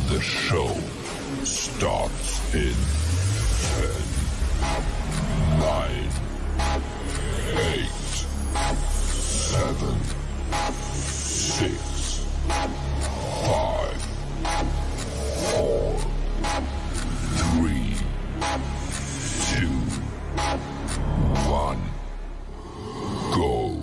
The show starts in 10, 9, 8, 7, 6, 5, 4, 3, 2, 1, go.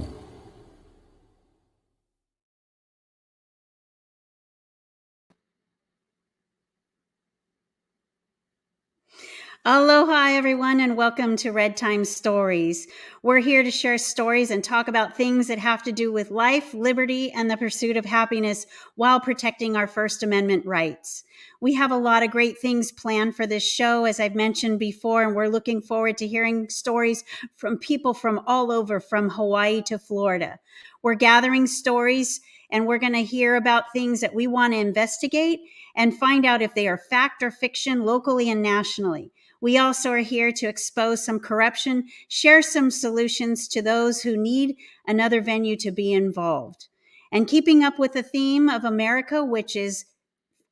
Aloha, everyone, and welcome to RedTime Stories. We're here to share stories and talk about things that have to do with life, liberty, and the pursuit of happiness while protecting our First Amendment rights. We have a lot of great things planned for this show, as I've mentioned before, and we're looking forward to hearing stories from people from all over, from Hawaii to Florida. We're gathering stories, and we're going to hear about things that we want to investigate and find out if they are fact or fiction locally and nationally. We also are here to expose some corruption, share some solutions to those who need another venue to be involved. And keeping up with the theme of America, which is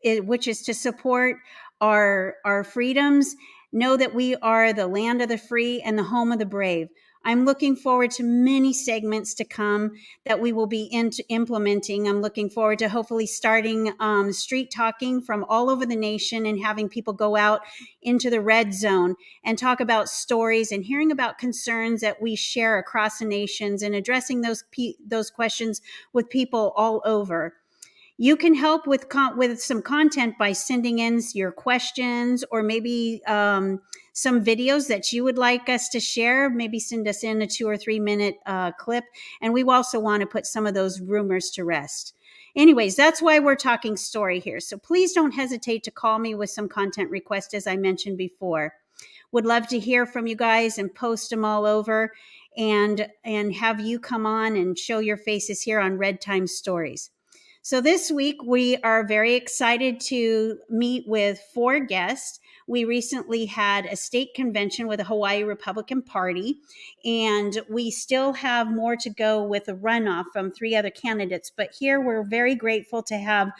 to support our freedoms, know that we are the land of the free and the home of the brave. I'm looking forward to many segments to come that we will be implementing. I'm looking forward to hopefully starting street talking from all over the nation and having people go out into the red zone and talk about stories and hearing about concerns that we share across the nations and addressing those questions with people all over. You can help with some content by sending in your questions or maybe some videos that you would like us to share. Maybe send us in a 2 or 3 minute clip. And we also want to put some of those rumors to rest. Anyways, that's why we're talking story here. So please don't hesitate to call me with some content requests, as I mentioned before. Would love to hear from you guys and post them all over and have you come on and show your faces here on RedTime Stories. So this week, we are very excited to meet with 4 guests. We recently had a state convention with the Hawaii Republican Party, and we still have more to go with a runoff from 3 other candidates. But here, we're very grateful to have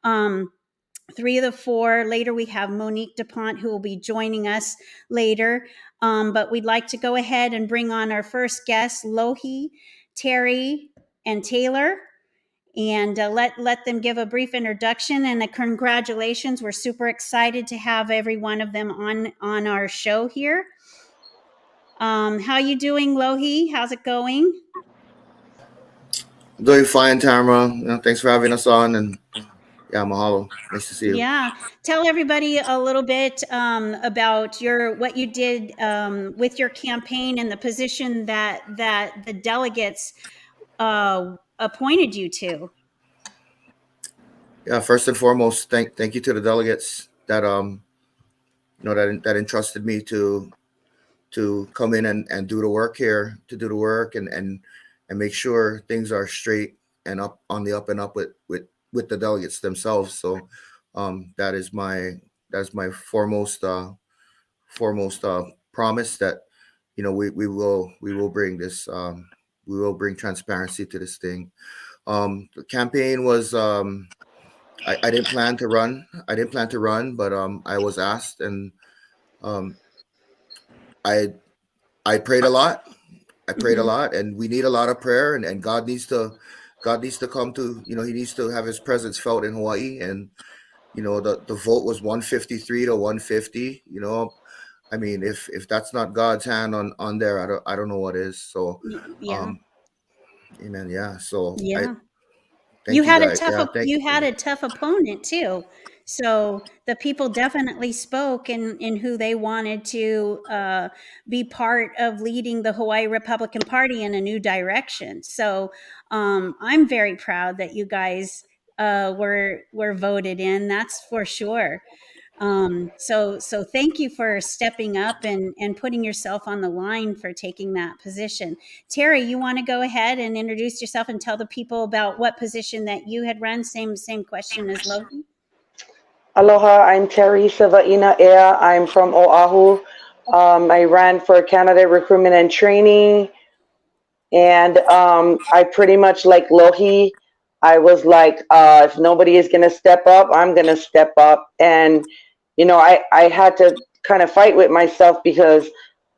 3 of the 4. Later, we have Monique DePonte, who will be joining us later. But we'd like to go ahead and bring on our first guests, Lohi, Teri, and Taylor. And let them give a brief introduction and a congratulations. We're super excited to have every one of them on our show here. How you doing, Lohi? How's it going? Doing fine, Tamara. Thanks for having us on, and yeah, mahalo. Nice to see you. Yeah, tell everybody a little bit about what you did with your campaign and the position that the delegates appointed you to. Yeah, first and foremost, thank you to the delegates that that entrusted me to come in and do the work here, and make sure things are straight and up on the up and up with the delegates themselves. So that is my foremost promise that we will bring this we will bring transparency to this thing. The campaign was I didn't plan to run. But I was asked, and I prayed a lot. And we need a lot of prayer, and God needs to come to, he needs to have his presence felt in Hawaii. And the vote was 153 to 150. I mean, if that's not God's hand on there, I don't know what is. So yeah. Amen. Yeah. So yeah. You had a tough opponent too. So the people definitely spoke in who they wanted to be part of leading the Hawaii Republican Party in a new direction. So I'm very proud that you guys were voted in. That's for sure. So thank you for stepping up and putting yourself on the line for taking that position. Teri, you want to go ahead and introduce yourself and tell the people about what position that you had run? Same question as Lohi. Aloha, I'm Teri Savaiinaea. I'm from Oahu. I ran for candidate recruitment and training. And I pretty much, like Lohi, I was like, if nobody is going to step up, I'm going to step up. And, I had to kind of fight with myself because,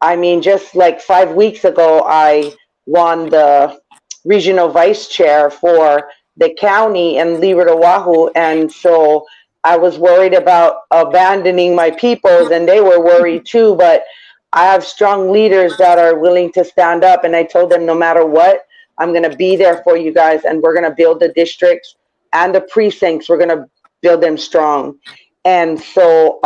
I mean, just like 5 weeks ago, I won the regional vice chair for the county in Leeward Oahu. And so I was worried about abandoning my peoples, and they were worried too. But I have strong leaders that are willing to stand up. And I told them, no matter what, I'm going to be there for you guys, and we're going to build the districts and the precincts. We're going to build them strong. And so,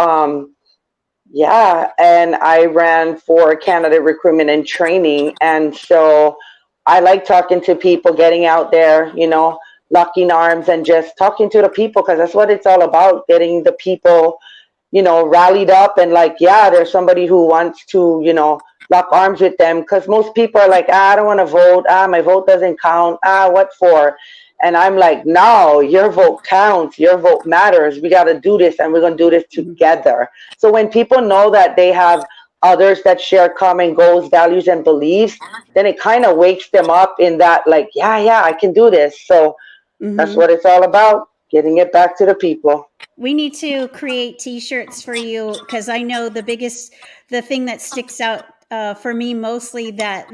yeah, and I ran for candidate recruitment and training. And so I like talking to people, getting out there, locking arms and just talking to the people, because that's what it's all about, getting the people, rallied up and like, yeah, there's somebody who wants to, lock arms with them. Because most people are like, I don't want to vote. My vote doesn't count. What for? And I'm like, no, your vote counts. Your vote matters. We got to do this, and we're going to do this together. So when people know that they have others that share common goals, values, and beliefs, then it kind of wakes them up in that, like, yeah, I can do this. So that's what it's all about, getting it back to the people. We need to create t-shirts for you, because I know the thing that sticks out for me mostly, that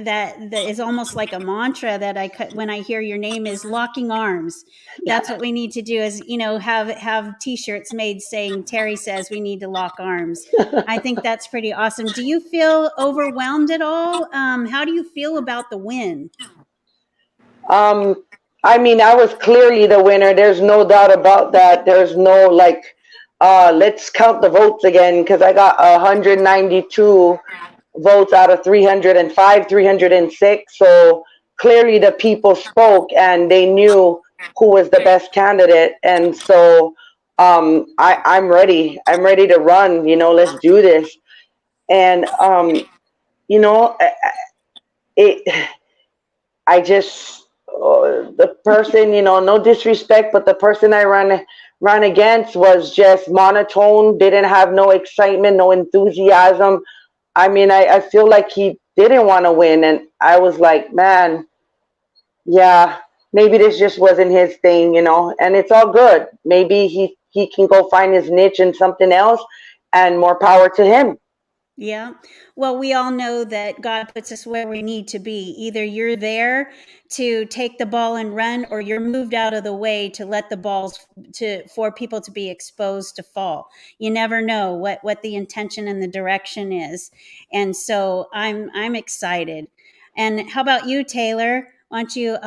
is almost like a mantra that when I hear your name, is locking arms. That's what we need to do, is have t-shirts made saying Teri says we need to lock arms. I think that's pretty awesome. Do you feel overwhelmed at all? How do you feel about the win? I mean, I was clearly the winner. There's no doubt about that. There's no like, let's count the votes again, because I got 192 votes out of 305, 306. So clearly the people spoke and they knew who was the best candidate. And so I'm ready. I'm ready to run. Let's do this. And you know, it. I just the person, no disrespect, but the person I ran against was just monotone, didn't have no excitement, no enthusiasm. I mean, I feel like he didn't want to win, and I was like, man, yeah, maybe this just wasn't his thing, and it's all good. Maybe he can go find his niche in something else, and more power to him. Yeah. Well, we all know that God puts us where we need to be. Either you're there to take the ball and run, or you're moved out of the way to let the balls for people to be exposed to fall. You never know what the intention and the direction is. And so I'm excited. And how about you, Taylor? Why don't you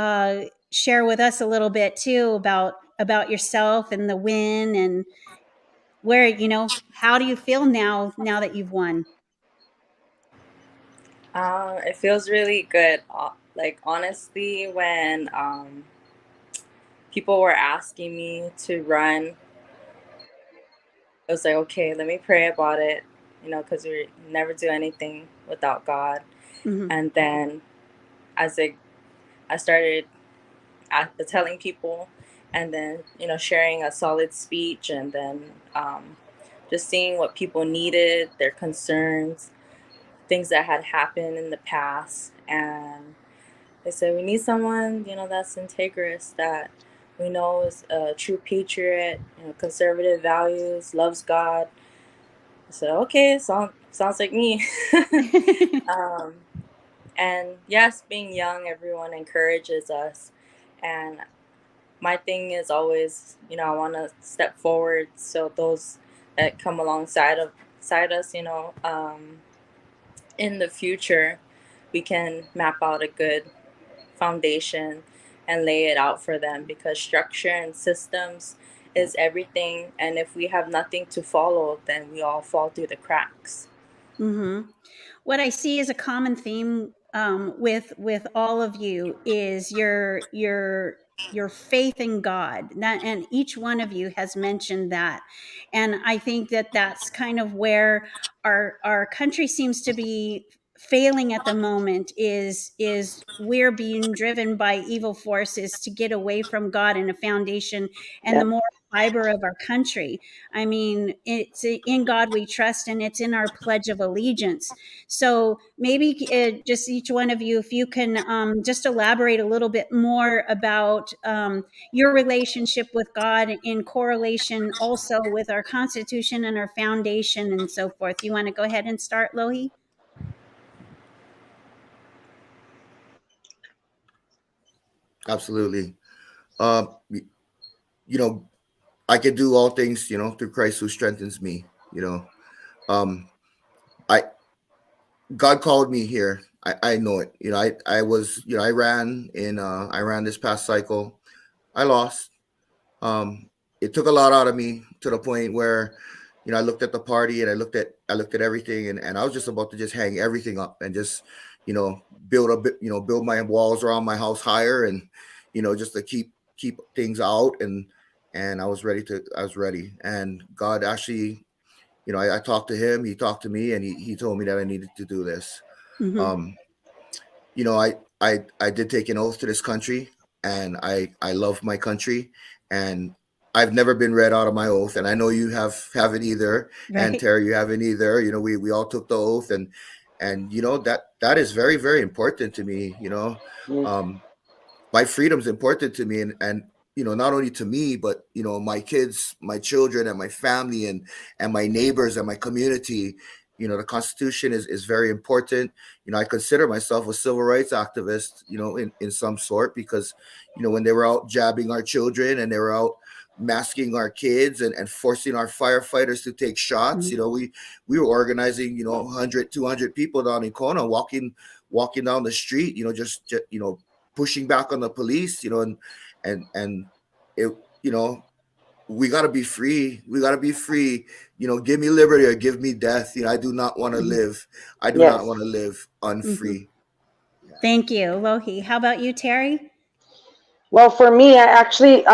share with us a little bit too about yourself and the win, and where, how do you feel now that you've won? It feels really good. Like, honestly, when people were asking me to run, I was like, okay, let me pray about it, because we never do anything without God. And then as I started telling people, and then, sharing a solid speech, and then just seeing what people needed, their concerns, things that had happened in the past. And they said, we need someone, that's integrous, that we know is a true patriot, conservative values, loves God. I said, okay, sounds like me. And yes, being young, everyone encourages us. And my thing is always, I want to step forward, so those that come alongside us, in the future, we can map out a good foundation and lay it out for them, because structure and systems is everything. And if we have nothing to follow, then we all fall through the cracks. What I see as a common theme with all of you is your faith in God. And each one of you has mentioned that. And I think that that's kind of where our country seems to be failing at the moment, is we're being driven by evil forces to get away from God and a foundation and the moral fiber of our country. I mean, it's in God we trust, and it's in our Pledge of Allegiance. So maybe just each one of you, if you can just elaborate a little bit more about your relationship with God in correlation also with our Constitution and our foundation and so forth. You want to go ahead and start, Lohi? Absolutely. You know, I can do all things, through Christ who strengthens me. I God called me here. I know it. I was, I ran this past cycle. I lost. It took a lot out of me to the point where, I looked at the party and I looked at everything, and I was just about to just hang everything up and just, build my walls around my house higher, and, just to keep things out, and I was ready. And God actually, I talked to him, he talked to me, and he told me that I needed to do this. Um, I did take an oath to this country, and I love my country, and I've never been read out of my oath, and I know you haven't either, and Right. Teri, you haven't either. We all took the oath, and that is very, very important to me. My freedom's important to me, and not only to me, but my kids, my children, and my family, and my neighbors, and my community. The Constitution is very important. I consider myself a civil rights activist, in some sort, because when they were out jabbing our children, and they were out masking our kids, and forcing our firefighters to take shots, we were organizing 100, 200 people down in Kona, walking down the street, just pushing back on the police, and it, we got to be free. We got to be free. Give me liberty or give me death. I do not want to live. I do not want to live unfree. Thank you, Lohi. How about you, Teri? Well, for me, I actually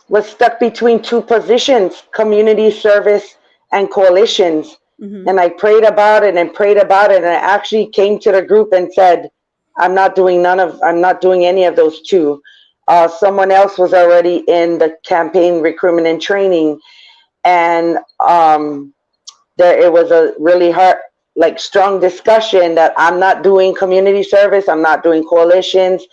was stuck between two positions, community service and coalitions. And I prayed about it and prayed about it. And I actually came to the group and said, I'm not doing any of those two. Someone else was already in the campaign recruitment and training. And it was a really hard, strong discussion that I'm not doing community service. I'm not doing coalitions.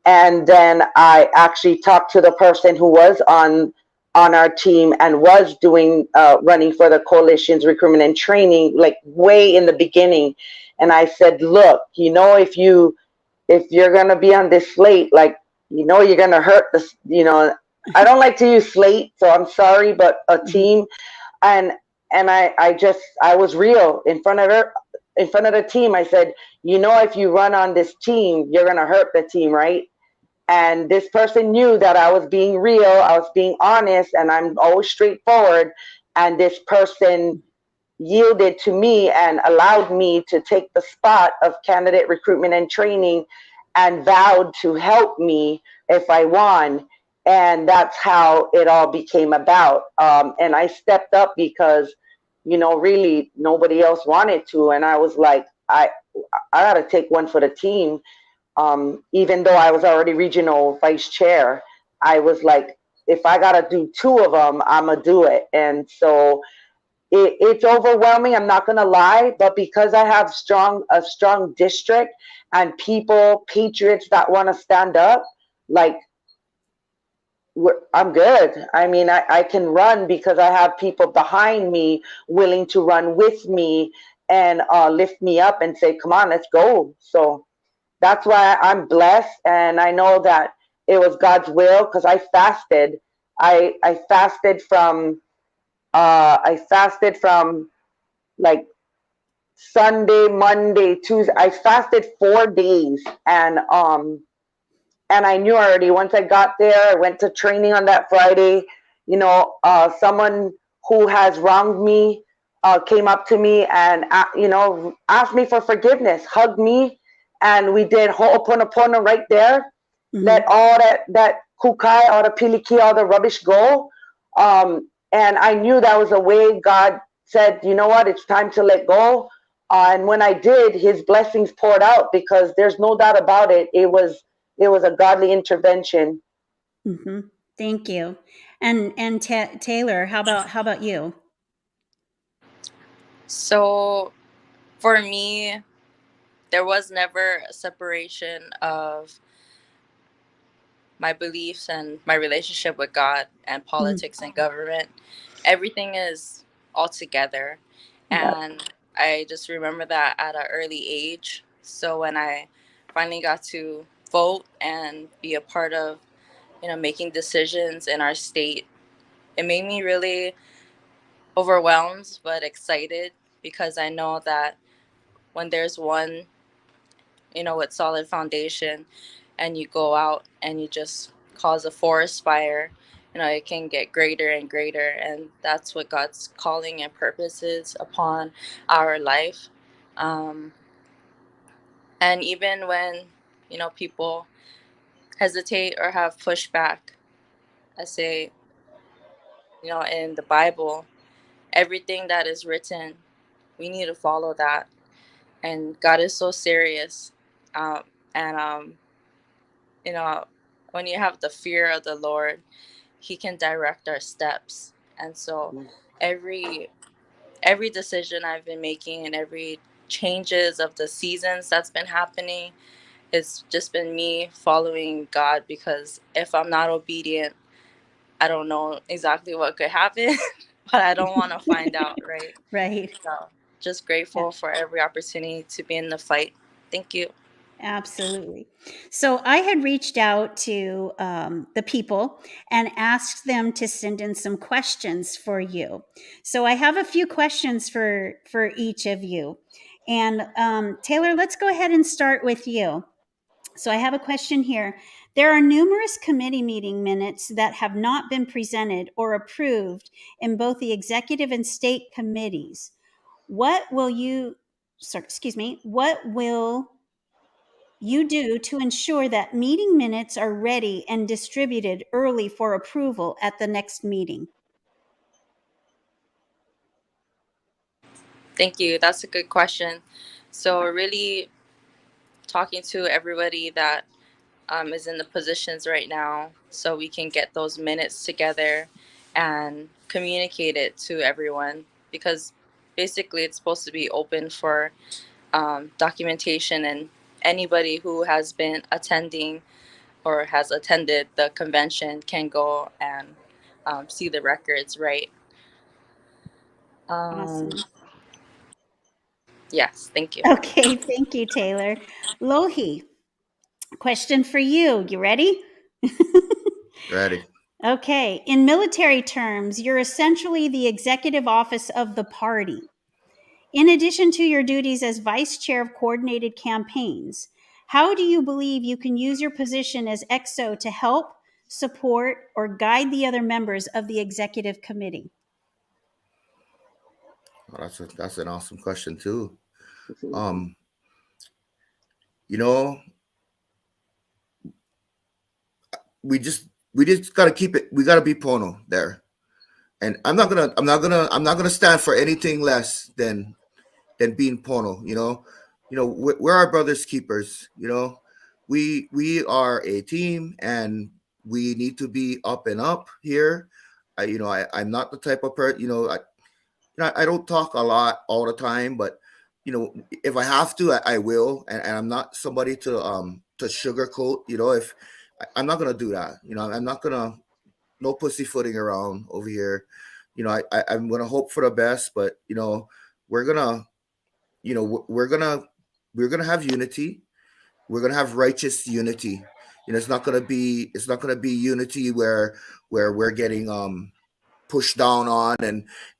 And then I actually talked to the person who was on our team and was doing running for the coalition's recruitment and training, way in the beginning. And I said, look, if you're gonna be on this slate, you're gonna hurt this. I don't like to use slate, so I'm sorry, but a team. And I was real in front of her, in front of the team. I said, if you run on this team, you're gonna hurt the team, right? And this person knew that I was being real, I was being honest, and I'm always straightforward. And this person yielded to me and allowed me to take the spot of candidate recruitment and training, and vowed to help me if I won. And that's how it all became about. And I stepped up because, really nobody else wanted to. And I was like, I got to take one for the team. Even though I was already regional vice chair, I was like, if I got to do two of them, I'm going to do it. And so it's overwhelming. I'm not going to lie, but because I have a strong district and people, patriots that want to stand up, I'm good. I mean, I can run because I have people behind me willing to run with me and lift me up and say, come on, let's go. So that's why I'm blessed. And I know that it was God's will, because I fasted. I fasted from Sunday, Monday, Tuesday. I fasted 4 days, and I knew already once I got there. I went to training on that Friday. Someone who has wronged me came up to me and asked me for forgiveness, hugged me, and we did ho'oponopono right there. Let all that kukai, all the piliki, all the rubbish go. And I knew that was a way God said, you know what, it's time to let go. And when I did, his blessings poured out, because there's no doubt about it. It was a godly intervention. Thank you. And Taylor, how about you? So for me, there was never a separation of my beliefs and my relationship with God and politics and government. Everything is all together. Yeah. And I just remember that at an early age. So when I finally got to vote and be a part of, making decisions in our state, it made me really overwhelmed but excited, because I know that when there's one, with solid foundation, and you go out and you just cause a forest fire, it can get greater and greater. And that's what God's calling and purpose is upon our life. Um, and even when, people hesitate or have pushback, I say, in the Bible, everything that is written, we need to follow that. And God is so serious. Um, and you know, when you have the fear of the Lord, He can direct our steps. And so every decision I've been making, and every changes of the seasons that's been happening, it's just been me following God, because if I'm not obedient, I don't know exactly what could happen, but I don't want to find out, right? Right. So just grateful for every opportunity to be in the fight. Thank you. Absolutely. So I had reached out to the people and asked them to send in some questions for you. So I have a few questions for each of you. And Taylor, let's go ahead and start with you. So I have a question here. There are numerous committee meeting minutes that have not been presented or approved in both the executive and state committees. What will you do to ensure that meeting minutes are ready and distributed early for approval at the next meeting? Thank you. That's a good question. So really talking to everybody that is in the positions right now, so we can get those minutes together and communicate it to everyone, because basically it's supposed to be open for documentation, and anybody who has been attending or has attended the convention can go and see the records, right? Awesome. Yes, thank you. Okay, thank you, Taylor. Lohi, question for you. You ready? Ready. Okay. In military terms, you're essentially the executive office of the party. In addition to your duties as vice chair of coordinated campaigns, how do you believe you can use your position as EXO to help, support, or guide the other members of the executive committee? Well, that's an awesome question too. Um, you know, we just gotta keep it. We gotta be Pono there, and I'm not gonna stand for anything less than being Pono. We're our brothers keepers. We are a team, and we need to be up and up here. I'm not the type of person. I don't talk a lot all the time, but if I have to, I will, and I'm not somebody to sugarcoat. If I'm not gonna do that, I'm not gonna no pussyfooting around over here. I'm gonna hope for the best, but we're gonna we're gonna have unity. We're gonna have righteous unity. It's not gonna be unity where we're getting pushed down on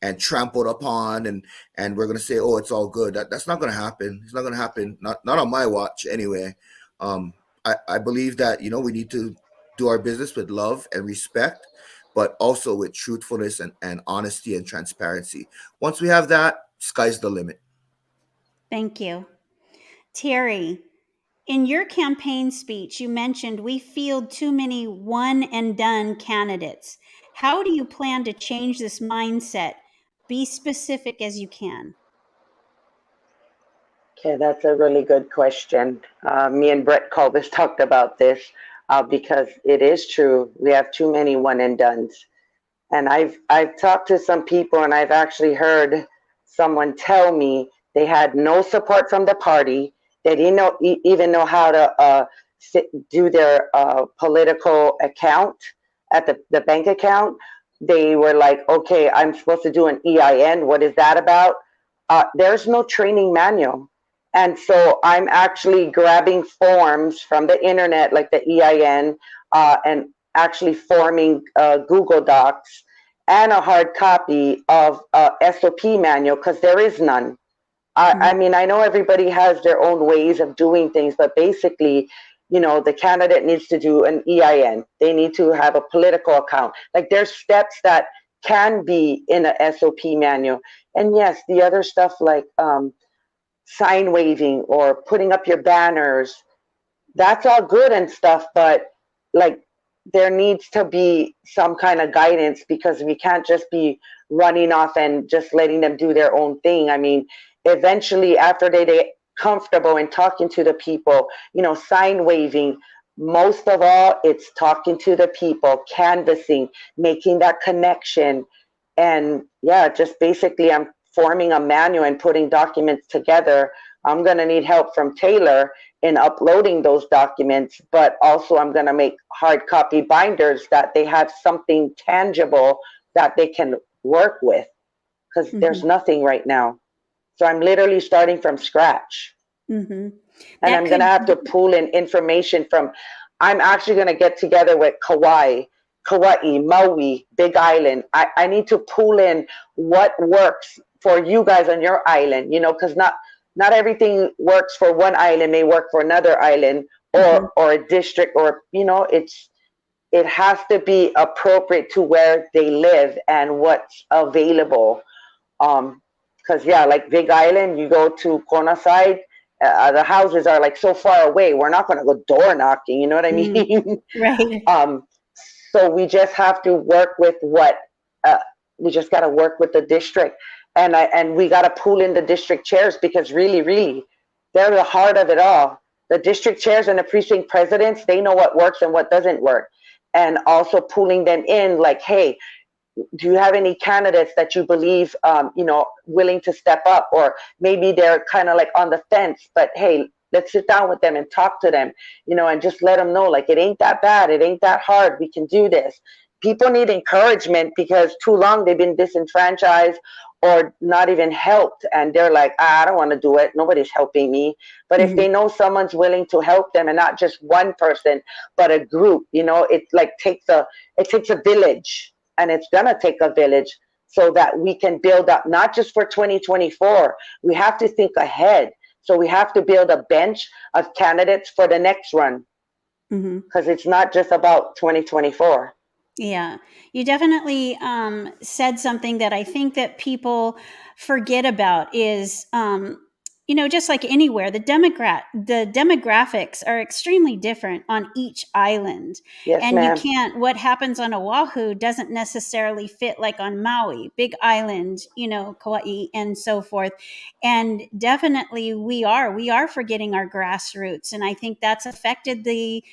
and trampled upon, and we're going to say, oh, it's all good. That's not going to happen. It's not going to happen, not on my watch anyway. I believe that we need to do our business with love and respect, but also with truthfulness and honesty and transparency. Once we have that, sky's the limit. Thank you. Teri, in your campaign speech, you mentioned we field too many one and done candidates. How do you plan to change this mindset? Be specific as you can. Okay, that's a really good question. Me and Brett Colvis talked about this because it is true. We have too many one and dones. And I've talked to some people, and I've actually heard someone tell me they had no support from the party. They didn't even know how to do their political account at the bank account. They were like, okay, I'm supposed to do an EIN. What is that about? There's no training manual. And so I'm actually grabbing forms from the internet, like the EIN, and actually forming Google Docs and a hard copy of SOP manual, because there is none. I mean, I know everybody has their own ways of doing things, but basically, the candidate needs to do an EIN. They need to have a political account. Like, there's steps that can be in a SOP manual. And yes, the other stuff like sign waving or putting up your banners, that's all good and stuff, but like, there needs to be some kind of guidance, because we can't just be running off and just letting them do their own thing. I mean, eventually, after they get comfortable in talking to the people, sign waving, most of all, it's talking to the people, canvassing, making that connection. And yeah, just basically, I'm forming a manual and putting documents together. I'm going to need help from Taylor in uploading those documents, but also I'm going to make hard copy binders that they have something tangible that they can work with, because there's nothing right now. So I'm literally starting from scratch. And I'm going to have to pull in information from, I'm actually going to get together with Kauai, Maui, Big Island. I need to pull in what works for you guys on your island, because not everything works for one island may work for another island, or a district, or it has to be appropriate to where they live and what's available. Because like Big Island, you go to Kona side, the houses are like so far away. We're not going to go door knocking. You know what I mean? Right. So we just have to work with we just got to work with the district. And we got to pull in the district chairs, because really, they're the heart of it all. The district chairs and the precinct presidents, they know what works and what doesn't work. And also pulling them in, like, hey, do you have any candidates that you believe, willing to step up? Or maybe they're kind of like on the fence, but hey, let's sit down with them and talk to them, and just let them know, like, it ain't that bad. It ain't that hard. We can do this. People need encouragement, because too long they've been disenfranchised or not even helped, and they're like, I don't want to do it, nobody's helping me. But if they know someone's willing to help them, and not just one person but a group, it like takes a village, and it's gonna take a village, so that we can build up, not just for 2024. We have to think ahead, so we have to build a bench of candidates for the next run, because it's not just about 2024. Yeah, you definitely said something that I think that people forget about is, just like anywhere, the demographics are extremely different on each island. Yes, and ma'am. You can't, what happens on Oahu doesn't necessarily fit like on Maui, Big Island, Kauai, and so forth. And definitely we are forgetting our grassroots. And I think that's affected the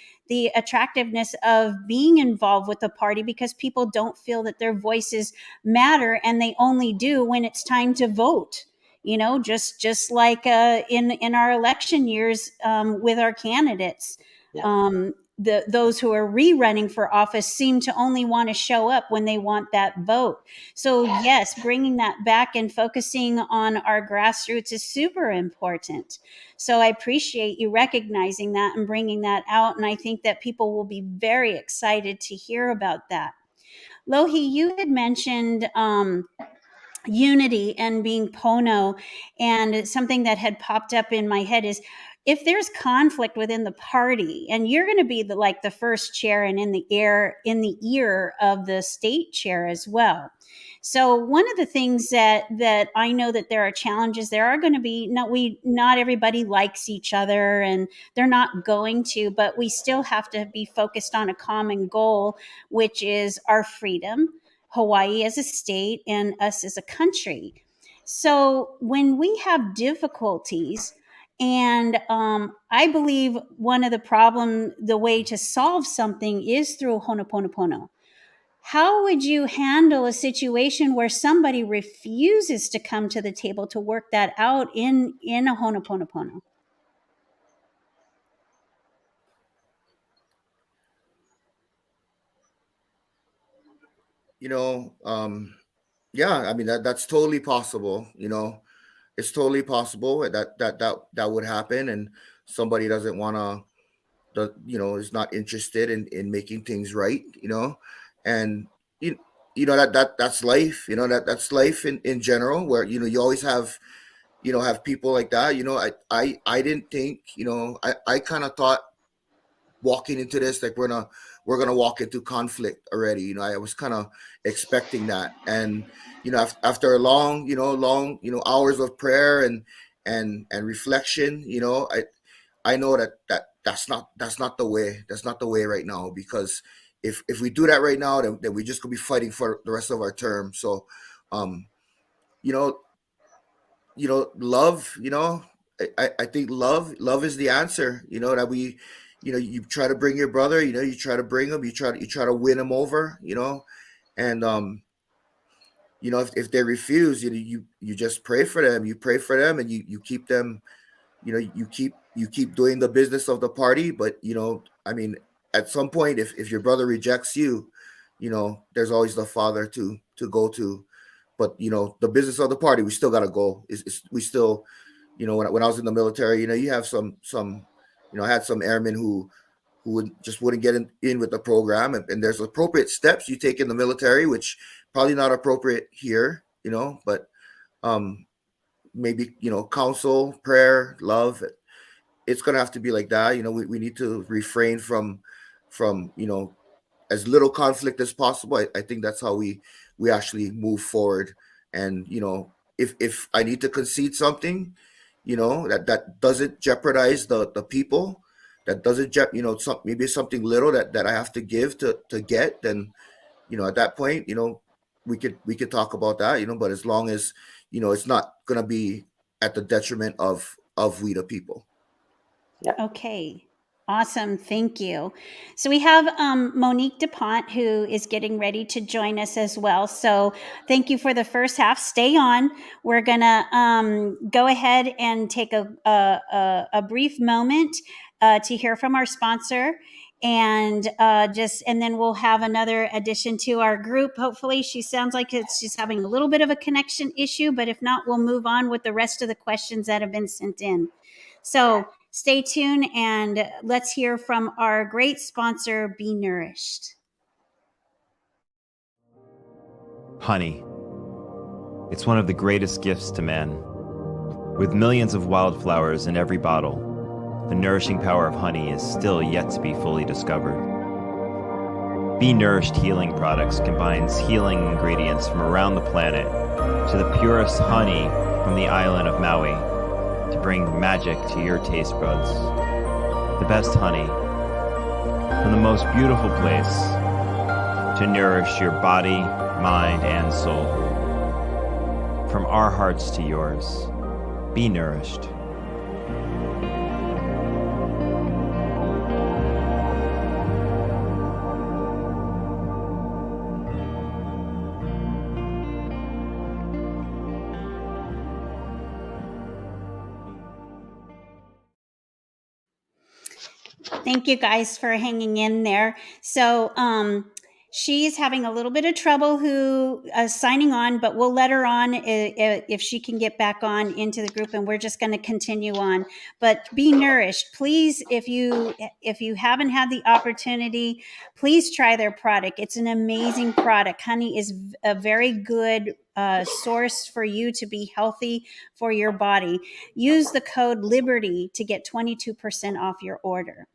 attractiveness of being involved with the party, because people don't feel that their voices matter, and they only do when it's time to vote. Just like in our election years with our candidates. Those who are rerunning for office seem to only want to show up when they want that vote. So yes, bringing that back and focusing on our grassroots is super important. So I appreciate you recognizing that and bringing that out. And I think that people will be very excited to hear about that. Lohi, you had mentioned unity and being Pono, and something that had popped up in my head is, if there's conflict within the party, and you're going to be the first chair and in the ear of the state chair as well. So one of the things that I know that there are challenges, there are going to be, not everybody likes each other, and they're not going to, but we still have to be focused on a common goal, which is our freedom, Hawaii as a state, and us as a country. So when we have difficulties, and I believe one of the way to solve something is through Ho'oponopono. how would you handle a situation where somebody refuses to come to the table to work that out in a Ho'oponopono? You know, yeah, I mean that's totally possible. You know, it's totally possible that would happen, and somebody doesn't want to, is not interested in making things right. You know, and you that's life. You know, that's life in general, where you always have people like that. I didn't think, I kind of thought walking into this, like we're gonna walk into conflict already. I was kind of expecting that, and after a long hours of prayer and reflection, I know that's not the way. That's not the way right now, because if we do that right now, then we just gonna be fighting for the rest of our term. So, um, you know, love. I think love is the answer. That we, you try to bring your brother. You try to bring him. You try to win him over. And if they refuse, you just pray for them. You pray for them, and you keep them. You keep doing the business of the party. But I mean, at some point, if your brother rejects you, there's always the father to go to. But the business of the party, we still got to go. We still, when I was in the military, you have some I had some airmen who wouldn't get in with the program, and there's appropriate steps you take in the military, which probably not appropriate here, but maybe counsel, prayer, love. It's gonna have to be like that. We need to refrain from as little conflict as possible. I think that's how we actually move forward. And if I need to concede something, that doesn't jeopardize the people, that doesn't maybe something little that I have to give to get, then at that point, we could talk about that. But as long as it's not gonna be at the detriment of we the people. Okay. Awesome. Thank you. So we have Monique DePonte, who is getting ready to join us as well. So thank you for the first half. Stay on. We're going to go ahead and take a brief moment to hear from our sponsor. And then we'll have another addition to our group. Hopefully, she sounds like she's having a little bit of a connection issue, but if not, we'll move on with the rest of the questions that have been sent in. So stay tuned and let's hear from our great sponsor, Be Nourished. Honey. It's one of the greatest gifts to man. With millions of wildflowers in every bottle, the nourishing power of honey is still yet to be fully discovered. Be Nourished Healing Products combines healing ingredients from around the planet to the purest honey from the island of Maui to bring magic to your taste buds. The best honey from the most beautiful place to nourish your body, mind, and soul. From our hearts to yours, be nourished. Thank you guys for hanging in there. So she's having a little bit of trouble signing on, but we'll let her on if she can get back on into the group, and we're just going to continue on. But Be Nourished, please, if you haven't had the opportunity, please try their product. It's an amazing product. Honey is a very good source for you to be healthy for your body. Use the code LIBERTY to get 22% off your order.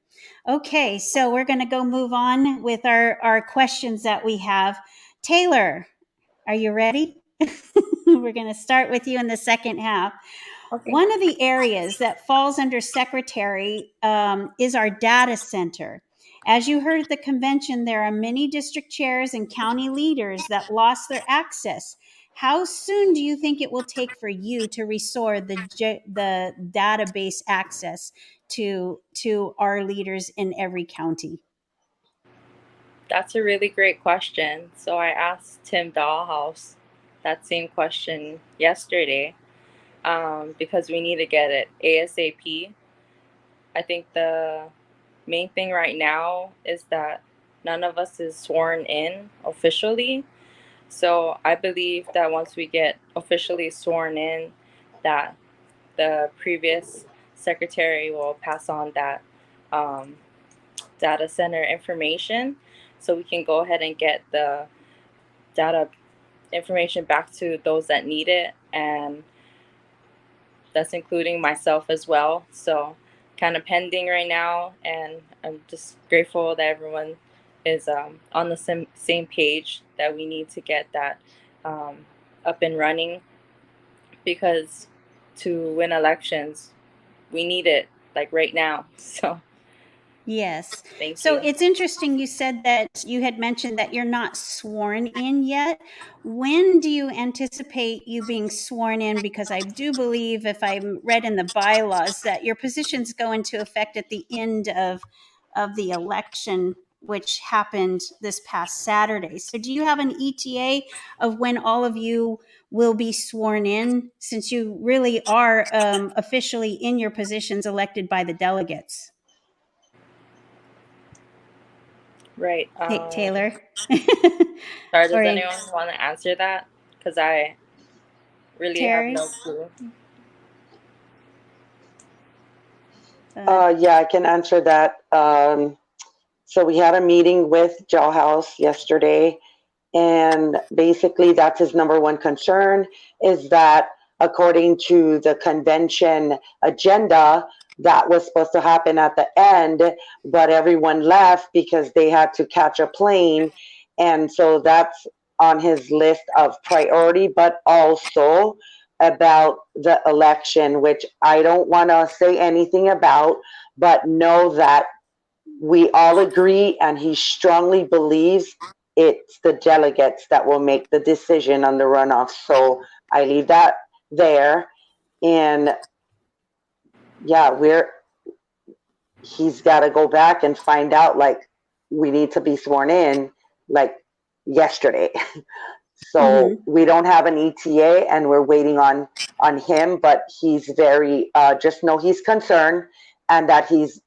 Okay, so we're going to go move on with our questions that we have. Taylor, are you ready? We're going to start with you in the second half. Okay. One of the areas that falls under secretary is our data center. As you heard at the convention, there are many district chairs and county leaders that lost their access. How soon do you think it will take for you to restore the database access to our leaders in every county? That's a really great question. So I asked Tim Dahlhaus that same question yesterday, because we need to get it ASAP. I think the main thing right now is that none of us is sworn in officially. So I believe that once we get officially sworn in, that the previous secretary will pass on that data center information, so we can go ahead and get the data information back to those that need it, and that's including myself as well. So kind of pending right now, and I'm just grateful that everyone is on the same page that we need to get that up and running, because to win elections we need it like right now. So yes. thank So you. it's interesting you said that you had mentioned that you're not sworn in yet. When do you anticipate you being sworn in? Because I do believe, if I'm read in the bylaws, that your positions go into effect at the end of the election, which happened this past Saturday. So do you have an ETA of when all of you will be sworn in, since you really are officially in your positions elected by the delegates? Right. Taylor. Sorry, does Or anyone want to answer that? Because I really have Teri? no clue. Yeah, I can answer that. So we had a meeting with Jawhouse yesterday, and basically that's his number one concern, is that according to the convention agenda, that was supposed to happen at the end, but everyone left because they had to catch a plane. And so that's on his list of priority, but also about the election, which I don't want to say anything about, but know that we all agree and he strongly believes it's the delegates that will make the decision on the runoff. So I leave that there. And yeah, he's got to go back and find out, like, we need to be sworn in like yesterday. So we don't have an ETA and we're waiting on him, but he's very, just know he's concerned and that he's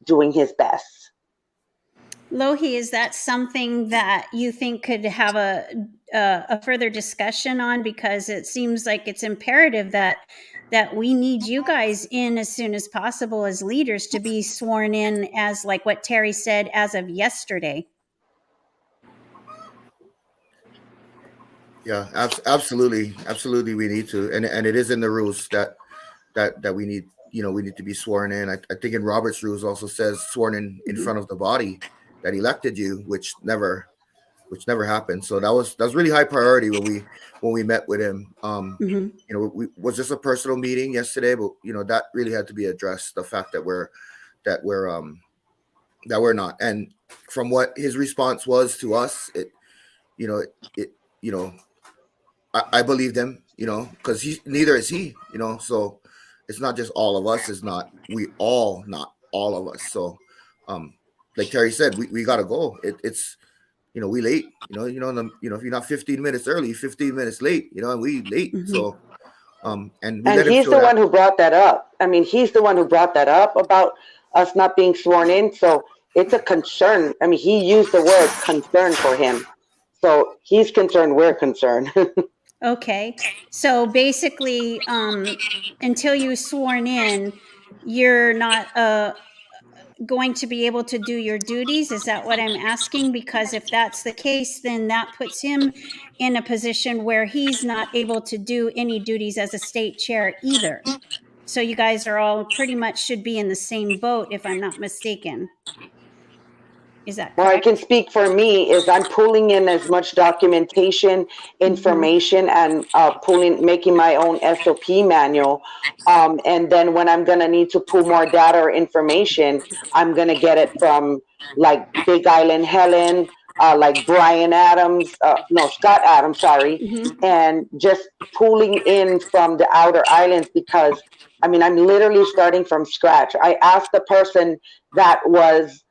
doing his best. Lohi, is that something that you think could have a further discussion on? Because it seems like it's imperative that we need you guys in as soon as possible as leaders to be sworn in, as like what Teri said, as of yesterday. Yeah, absolutely, we need to, and it is in the rules that we need. We need to be sworn in. I think in Robert's rules also says sworn in front of the body that elected you, which never happened. So that was really high priority when we met with him. We was just a personal meeting yesterday, but that really had to be addressed. The fact that we're not, and from what his response was to us, I believed him, because neither is he, so it's not just all of us. It's not not all of us. So, like Teri said, we gotta go. It's we late, if you're not 15 minutes early, 15 minutes late, and we late. So, and he's the one who brought that up. I mean, he's the one who brought that up about us not being sworn in. So it's a concern. I mean, he used the word concern for him. So he's concerned, we're concerned. Okay. So basically, until you're sworn in, you're not going to be able to do your duties. Is that what I'm asking? Because if that's the case, then that puts him in a position where he's not able to do any duties as a state chair either. So you guys are all pretty much should be in the same boat, if I'm not mistaken. Is that correct? Well, I can speak for me, is I'm pulling in as much documentation, information, and making my own SOP manual. And then when I'm going to need to pull more data or information, I'm going to get it from like Big Island Helen, like Scott Adams, sorry. And just pulling in from the outer islands, because I mean, I'm literally starting from scratch. I asked the person that was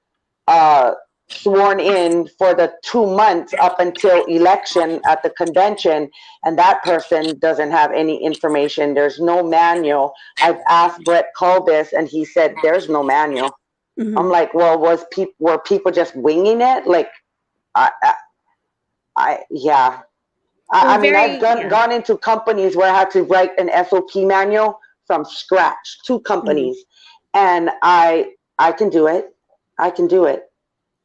sworn in for the 2 months up until election at the convention, and that person doesn't have any information. There's no manual. I've asked Brett Colbis, and he said there's no manual. Mm-hmm. I'm like, well, were people just winging it? Like, yeah. I mean, I've gone into companies where I had to write an SOP manual from scratch, 2 companies, and I can do it. I can do it.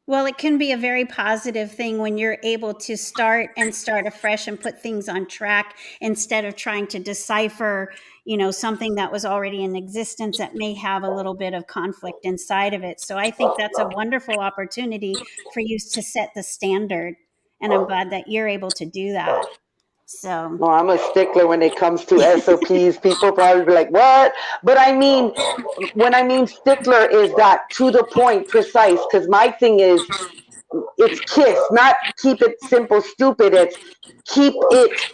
Well, it can be a very positive thing when you're able to start afresh and put things on track instead of trying to decipher, something that was already in existence that may have a little bit of conflict inside of it. So I think that's a wonderful opportunity for you to set the standard. And I'm glad that you're able to do that. So, well, I'm a stickler when it comes to SOPs. People probably be like, what? But I mean, when I mean stickler is that to the point, precise. Because my thing is, it's KISS, not keep it simple, stupid. It's keep it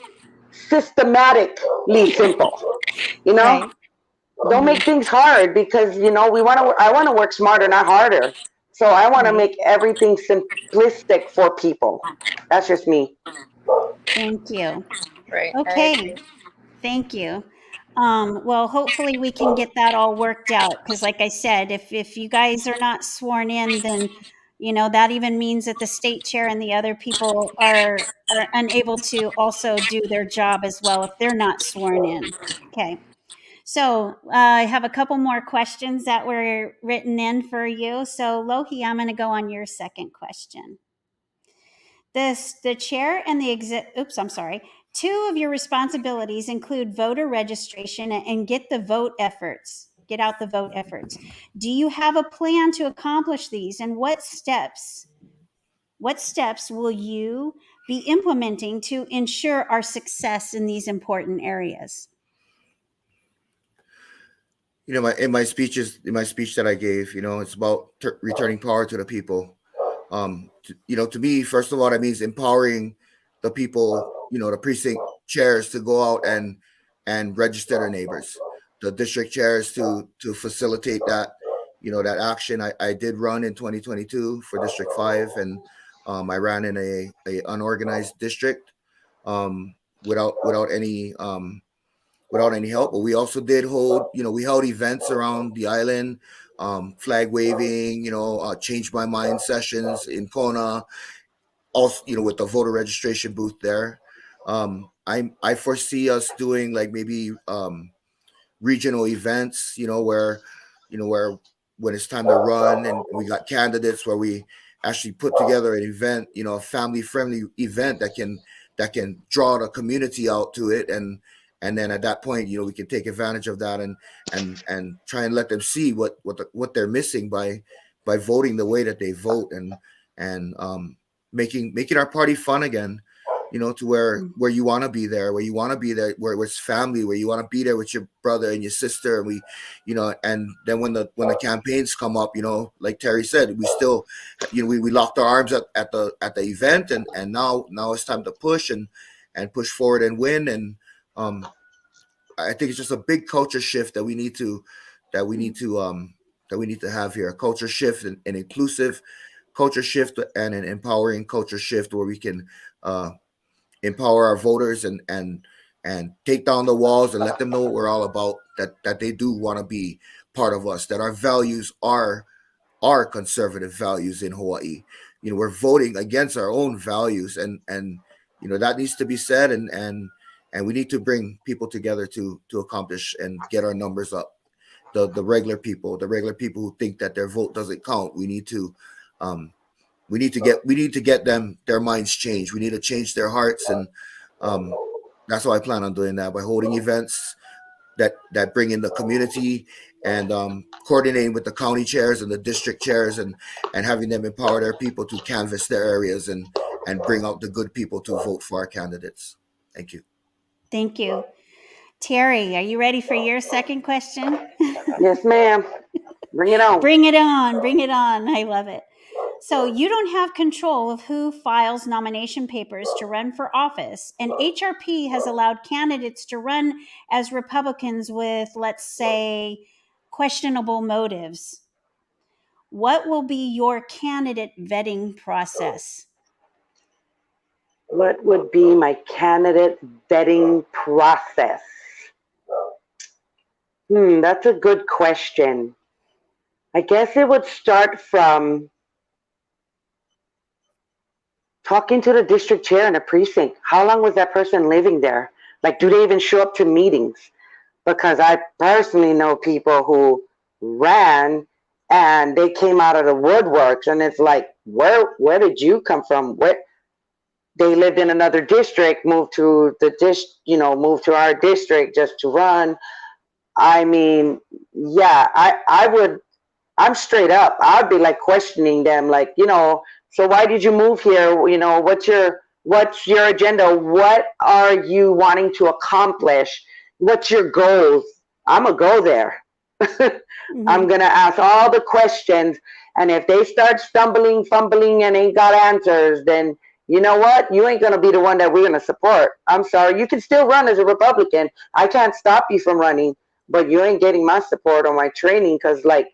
systematically simple. Right. Don't make things hard because, I want to work smarter, not harder. So I want to make everything simplistic for people. That's just me. Thank you. Right. Okay. Thank you. Well, hopefully we can get that all worked out. Because like I said, if you guys are not sworn in, then, that even means that the state chair and the other people are unable to also do their job as well if they're not sworn in. Okay. So I have a couple more questions that were written in for you. So Lohi, I'm going to go on your second question. The chair and the two of your responsibilities include voter registration and get out the vote efforts. Do you have a plan to accomplish these, and what steps will you be implementing to ensure our success in these important areas? In my speech that I gave, it's about returning power to the people. To me, first of all, that means empowering the people, the precinct chairs to go out and register their neighbors, the district chairs to facilitate that, that action. I did run in 2022 for District 5, and I ran in a unorganized district without any help. But we also did hold, we held events around the island, flag waving, change my mind sessions in Kona, also, with the voter registration booth there. I foresee us doing like maybe regional events, where when it's time to run and we got candidates, where we actually put together an event, a family friendly event that can draw the community out to it. And then at that point, we can take advantage of that and try and let them see what they're missing by voting the way that they vote, and making our party fun again, to where you want to be there, where it's family, where you want to be there with your brother and your sister. And we, and then when the campaigns come up, like Teri said, we still, we locked our arms at the event, and now it's time to push and push forward and win. And I think it's just a big culture shift that we need to have here, a culture shift, an inclusive culture shift, and an empowering culture shift where we can empower our voters and take down the walls and let them know what we're all about, that they do want to be part of us, that our values are conservative values in Hawaii. We're voting against our own values, and that needs to be said, and we need to bring people together to accomplish and get our numbers up. The regular people who think that their vote doesn't count, we need to get them, their minds changed. We need to change their hearts, and that's how I plan on doing that, by holding events that bring in the community, and coordinating with the county chairs and the district chairs, and having them empower their people to canvass their areas and bring out the good people to vote for our candidates. Thank you. Thank you. Teri, are you ready for your second question? Yes, ma'am. Bring it on. Bring it on. Bring it on. I love it. So you don't have control of who files nomination papers to run for office, and HRP has allowed candidates to run as Republicans with, let's say, questionable motives. what will be your candidate vetting process? What would be my candidate vetting process? That's a good question. I guess it would start from talking to the district chair in a precinct. How long was that person living there? Like, do they even show up to meetings? Because I personally know people who ran and they came out of the woodworks, and it's like, where did you come from? They lived in another district, moved to moved to our district just to run. I mean, yeah, I would. I'm straight up. I'd be like questioning them, like, so why did you move here? What's your agenda? What are you wanting to accomplish? What's your goals? I'm gonna go there. I'm gonna ask all the questions, and if they start stumbling, fumbling, and ain't got answers, then you know what? You ain't gonna be the one that we're gonna support. I'm sorry. You can still run as a Republican. I can't stop you from running, but you ain't getting my support or my training, because, like,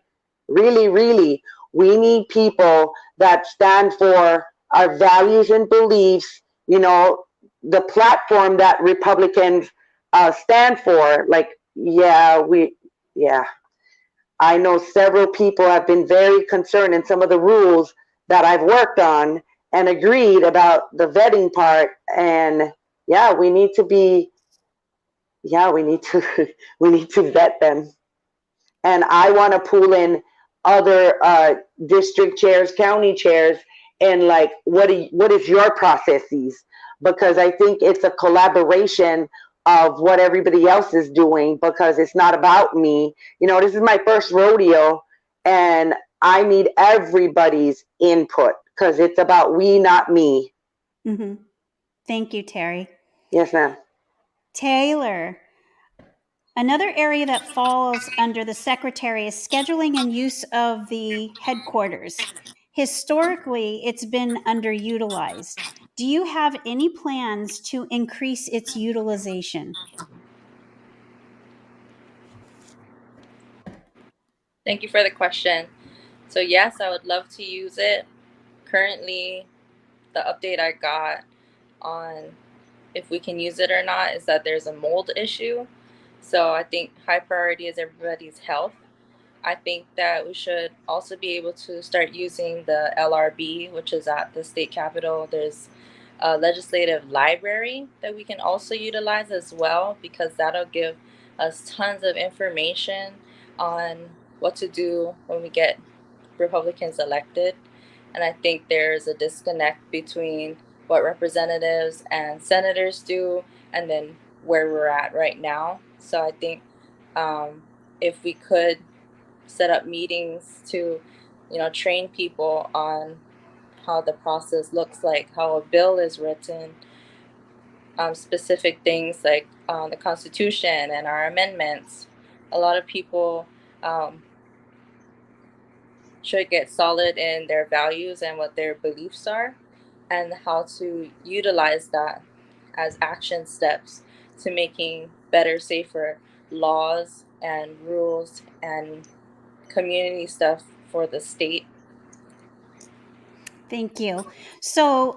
really, really, we need people that stand for our values and beliefs, the platform that Republicans stand for. Like, yeah. I know several people have been very concerned in some of the rules that I've worked on and agreed about the vetting part. And yeah, we need to we need to vet them. And I want to pull in other district chairs, county chairs, and like, what is your processes? Because I think it's a collaboration of what everybody else is doing, because it's not about me. This is my first rodeo, and I need everybody's input, because it's about we, not me. Mm-hmm. Thank you, Teri. Yes, ma'am. Taylor. Another area that falls under the secretary is scheduling and use of the headquarters. Historically, it's been underutilized. Do you have any plans to increase its utilization? Thank you for the question. So yes, I would love to use it. Currently, the update I got on if we can use it or not is that there's a mold issue. So I think high priority is everybody's health. I think that we should also be able to start using the LRB, which is at the state capitol. There's a legislative library that we can also utilize as well, because that'll give us tons of information on what to do when we get Republicans elected. And I think there's a disconnect between what representatives and senators do and then where we're at right now. So I think if we could set up meetings to, train people on how the process looks like, how a bill is written, specific things like the Constitution and our amendments. A lot of people should get solid in their values and what their beliefs are, and how to utilize that as action steps to making better, safer laws and rules and community stuff for the state. Thank you. So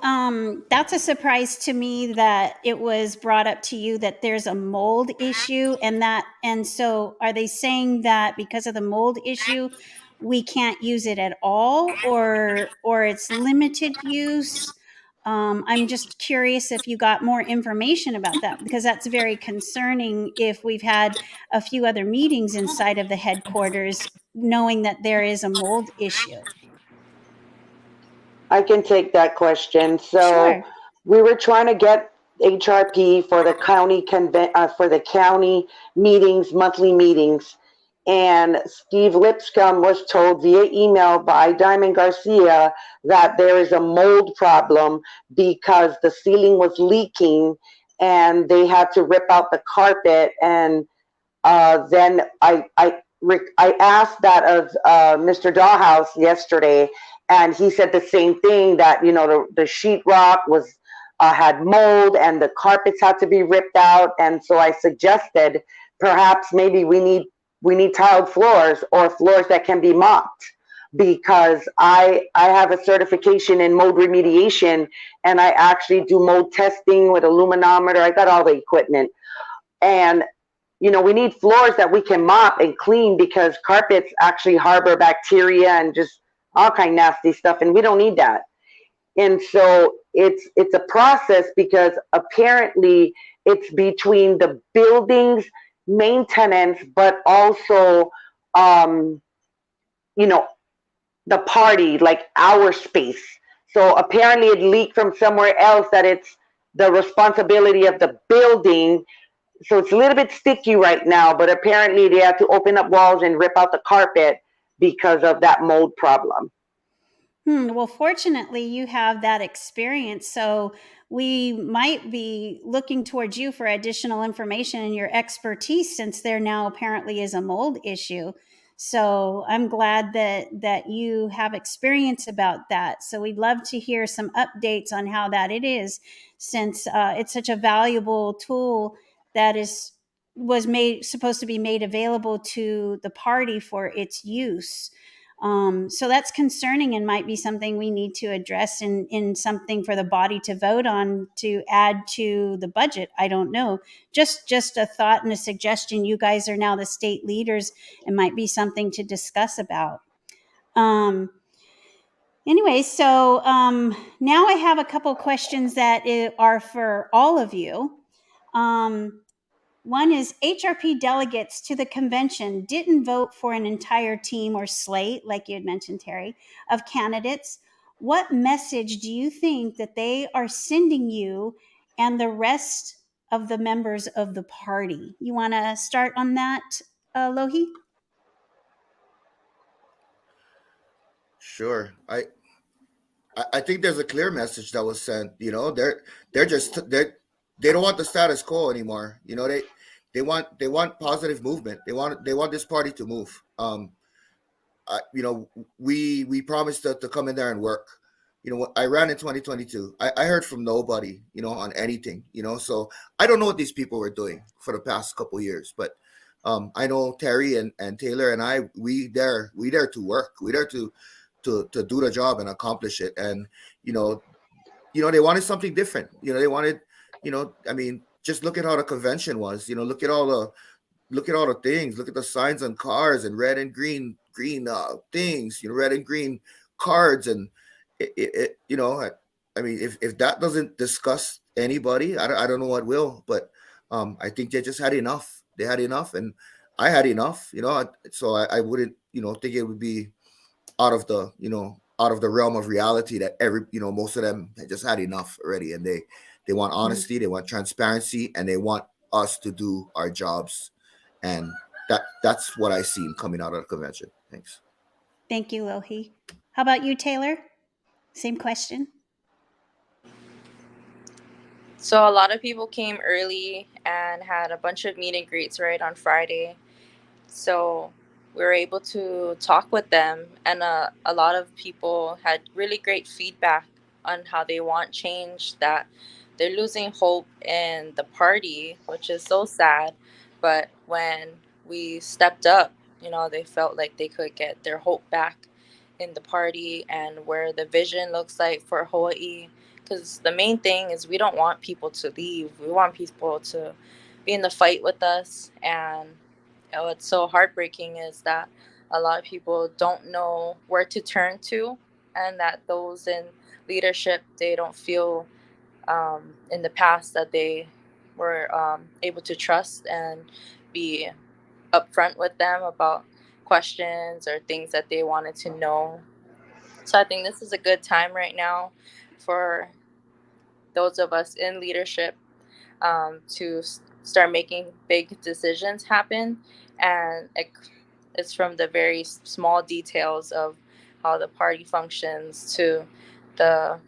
that's a surprise to me that it was brought up to you that there's a mold issue, and so are they saying that because of the mold issue, we can't use it at all, or it's limited use? I'm just curious if you got more information about that, because that's very concerning if we've had a few other meetings inside of the headquarters knowing that there is a mold issue. I can take that question. So Sure. we were trying to get HRP for the county meetings, monthly meetings, and Steve Lipscomb was told via email by Diamond Garcia that there is a mold problem because the ceiling was leaking and they had to rip out the carpet. And then I asked that of Mr. Dawhouse yesterday, and he said the same thing, that the sheetrock was had mold and the carpets had to be ripped out. And so I suggested perhaps maybe we need tiled floors or floors that can be mopped. because I have a certification in mold remediation, and I actually do mold testing with a luminometer. I got all the equipment. And we need floors that we can mop and clean, because carpets actually harbor bacteria and just all kind of nasty stuff, and we don't need that. And so it's a process, because apparently it's between the building's maintenance, but also um, you know the party, like our space. So apparently it leaked from somewhere else, that it's the responsibility of the building. So it's a little bit sticky right now, but apparently they have to open up walls and rip out the carpet because of that mold problem. Well, fortunately, you have that experience. So we might be looking towards you for additional information and your expertise, since there now apparently is a mold issue. So I'm glad that you have experience about that. So we'd love to hear some updates on how that it is, since it's such a valuable tool that was supposed to be made available to the party for its use. So that's concerning, and might be something we need to address in something for the body to vote on to add to the budget. I don't know. Just a thought and a suggestion. You guys are now the state leaders. It might be something to discuss about. Anyway, so now I have a couple questions that are for all of you. One is, HRP delegates to the convention didn't vote for an entire team or slate, like you had mentioned, Teri, of candidates. What message do you think that they are sending you and the rest of the members of the party? You want to start on that, Lohi? Sure. I think there's a clear message that was sent. They don't want the status quo anymore. They want positive movement. They want this party to move. We promised to come in there and work. I ran in 2022. I heard from nobody, on anything, so I don't know what these people were doing for the past couple of years, but I know Teri and Taylor and we there to work. We there to do the job and accomplish it. And, they wanted something different. They wanted, just look at how the convention was, look at all the things, look at the signs on cars and red and green things, red and green cards. And if that doesn't disgust anybody, I don't know what will. But I think they just had enough. They had enough, and I had enough, so I wouldn't, think it would be out of the realm of reality that most of them had just had enough already. And they want honesty, they want transparency, and they want us to do our jobs. And that's what I seen coming out of the convention. Thanks. Thank you, Lohi. How about you, Taylor? Same question. So a lot of people came early and had a bunch of meet and greets right on Friday. So we were able to talk with them, and a lot of people had really great feedback on how they want change, that they're losing hope in the party, which is so sad. But when we stepped up, they felt like they could get their hope back in the party and where the vision looks like for Hawaii. Because the main thing is, we don't want people to leave. We want people to be in the fight with us. And what's so heartbreaking is that a lot of people don't know where to turn to, and that those in leadership, they don't feel in the past that they were able to trust and be upfront with them about questions or things that they wanted to know. So I think this is a good time right now for those of us in leadership to start making big decisions happen. And it's from the very small details of how the party functions, to the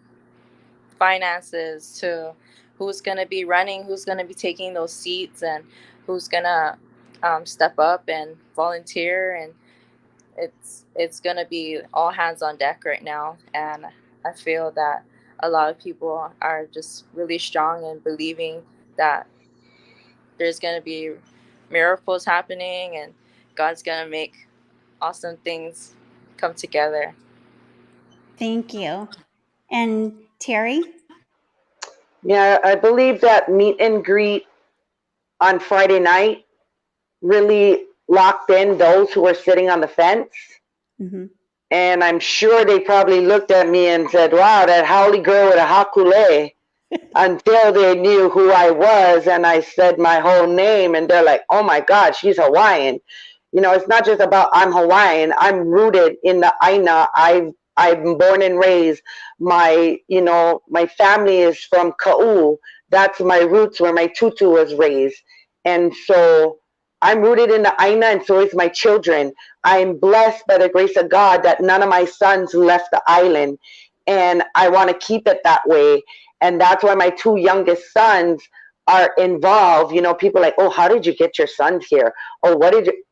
finances, to who's going to be running, who's going to be taking those seats, and who's going to step up and volunteer. And it's going to be all hands on deck right now. And I feel that a lot of people are just really strong in believing that there's going to be miracles happening, and God's going to make awesome things come together. Thank you. And Teri? Yeah, I believe that meet and greet on Friday night really locked in those who were sitting on the fence. Mm-hmm. And I'm sure they probably looked at me and said, wow, that Howley girl with a hakule, until they knew who I was. And I said my whole name, and they're like, oh my God, she's Hawaiian. You know, it's not just about I'm Hawaiian. I'm rooted in the Aina. I'm born and raised. My family is from Ka'u. That's my roots where my tutu was raised. And so I'm rooted in the Aina, and so is my children. I'm blessed by the grace of God that none of my sons left the island. And I want to keep it that way. And that's why my two youngest sons are involved. You know, people are like, oh, how did you get your sons here? Oh, what did you?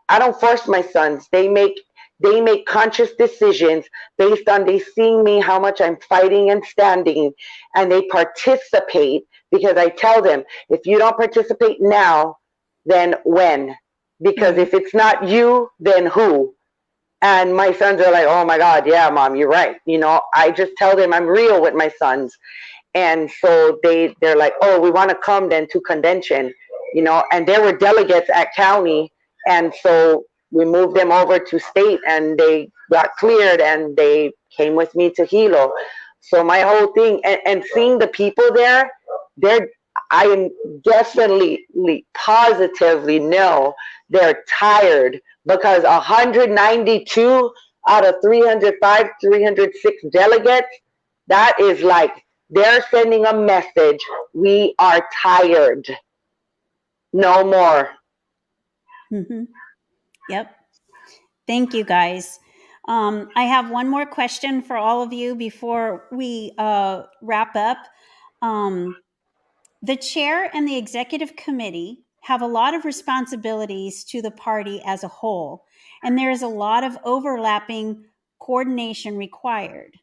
I don't force my sons. They make conscious decisions based on they seeing me how much I'm fighting and standing, and they participate because I tell them, if you don't participate now, then when? Because if it's not you, then who? And my sons are like, oh my God, yeah, Mom, you're right. You know, I just tell them I'm real with my sons. And so they're like, oh, we want to come then to convention, you know, and there were delegates at county. And so we moved them over to state, and they got cleared, and they came with me to Hilo. So my whole thing, and seeing the people there, I am definitely positively know they're tired, because 192 out of 305, 306 delegates, that is like, they're sending a message. We are tired. No more. Mm-hmm. Yep. Thank you, guys. I have one more question for all of you before we wrap up. The chair and the executive committee have a lot of responsibilities to the party as a whole, and there is a lot of overlapping coordination required.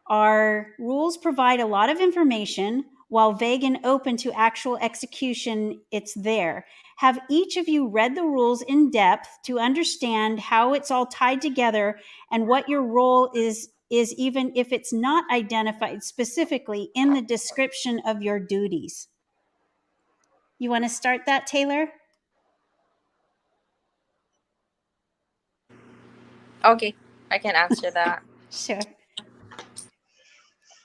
Our rules provide a lot of information. While vague and open to actual execution, it's there. Have each of you read the rules in depth to understand how it's all tied together and what your role is even if it's not identified specifically in the description of your duties? You want to start that, Taylor? Okay, I can answer that. Sure.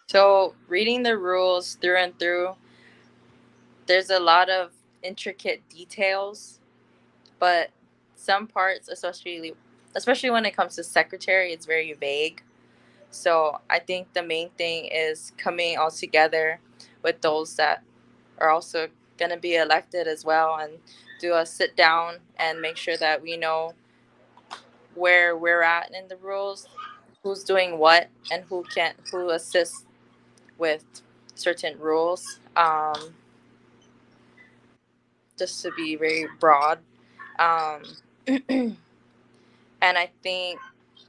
So, reading the rules through and through, there's a lot of intricate details, but some parts, especially when it comes to secretary, it's very vague. So, I think the main thing is coming all together with those that are also going to be elected as well, and do a sit down and make sure that we know where we're at in the rules, who's doing what, and who assists with certain rules, just to be very broad. And I think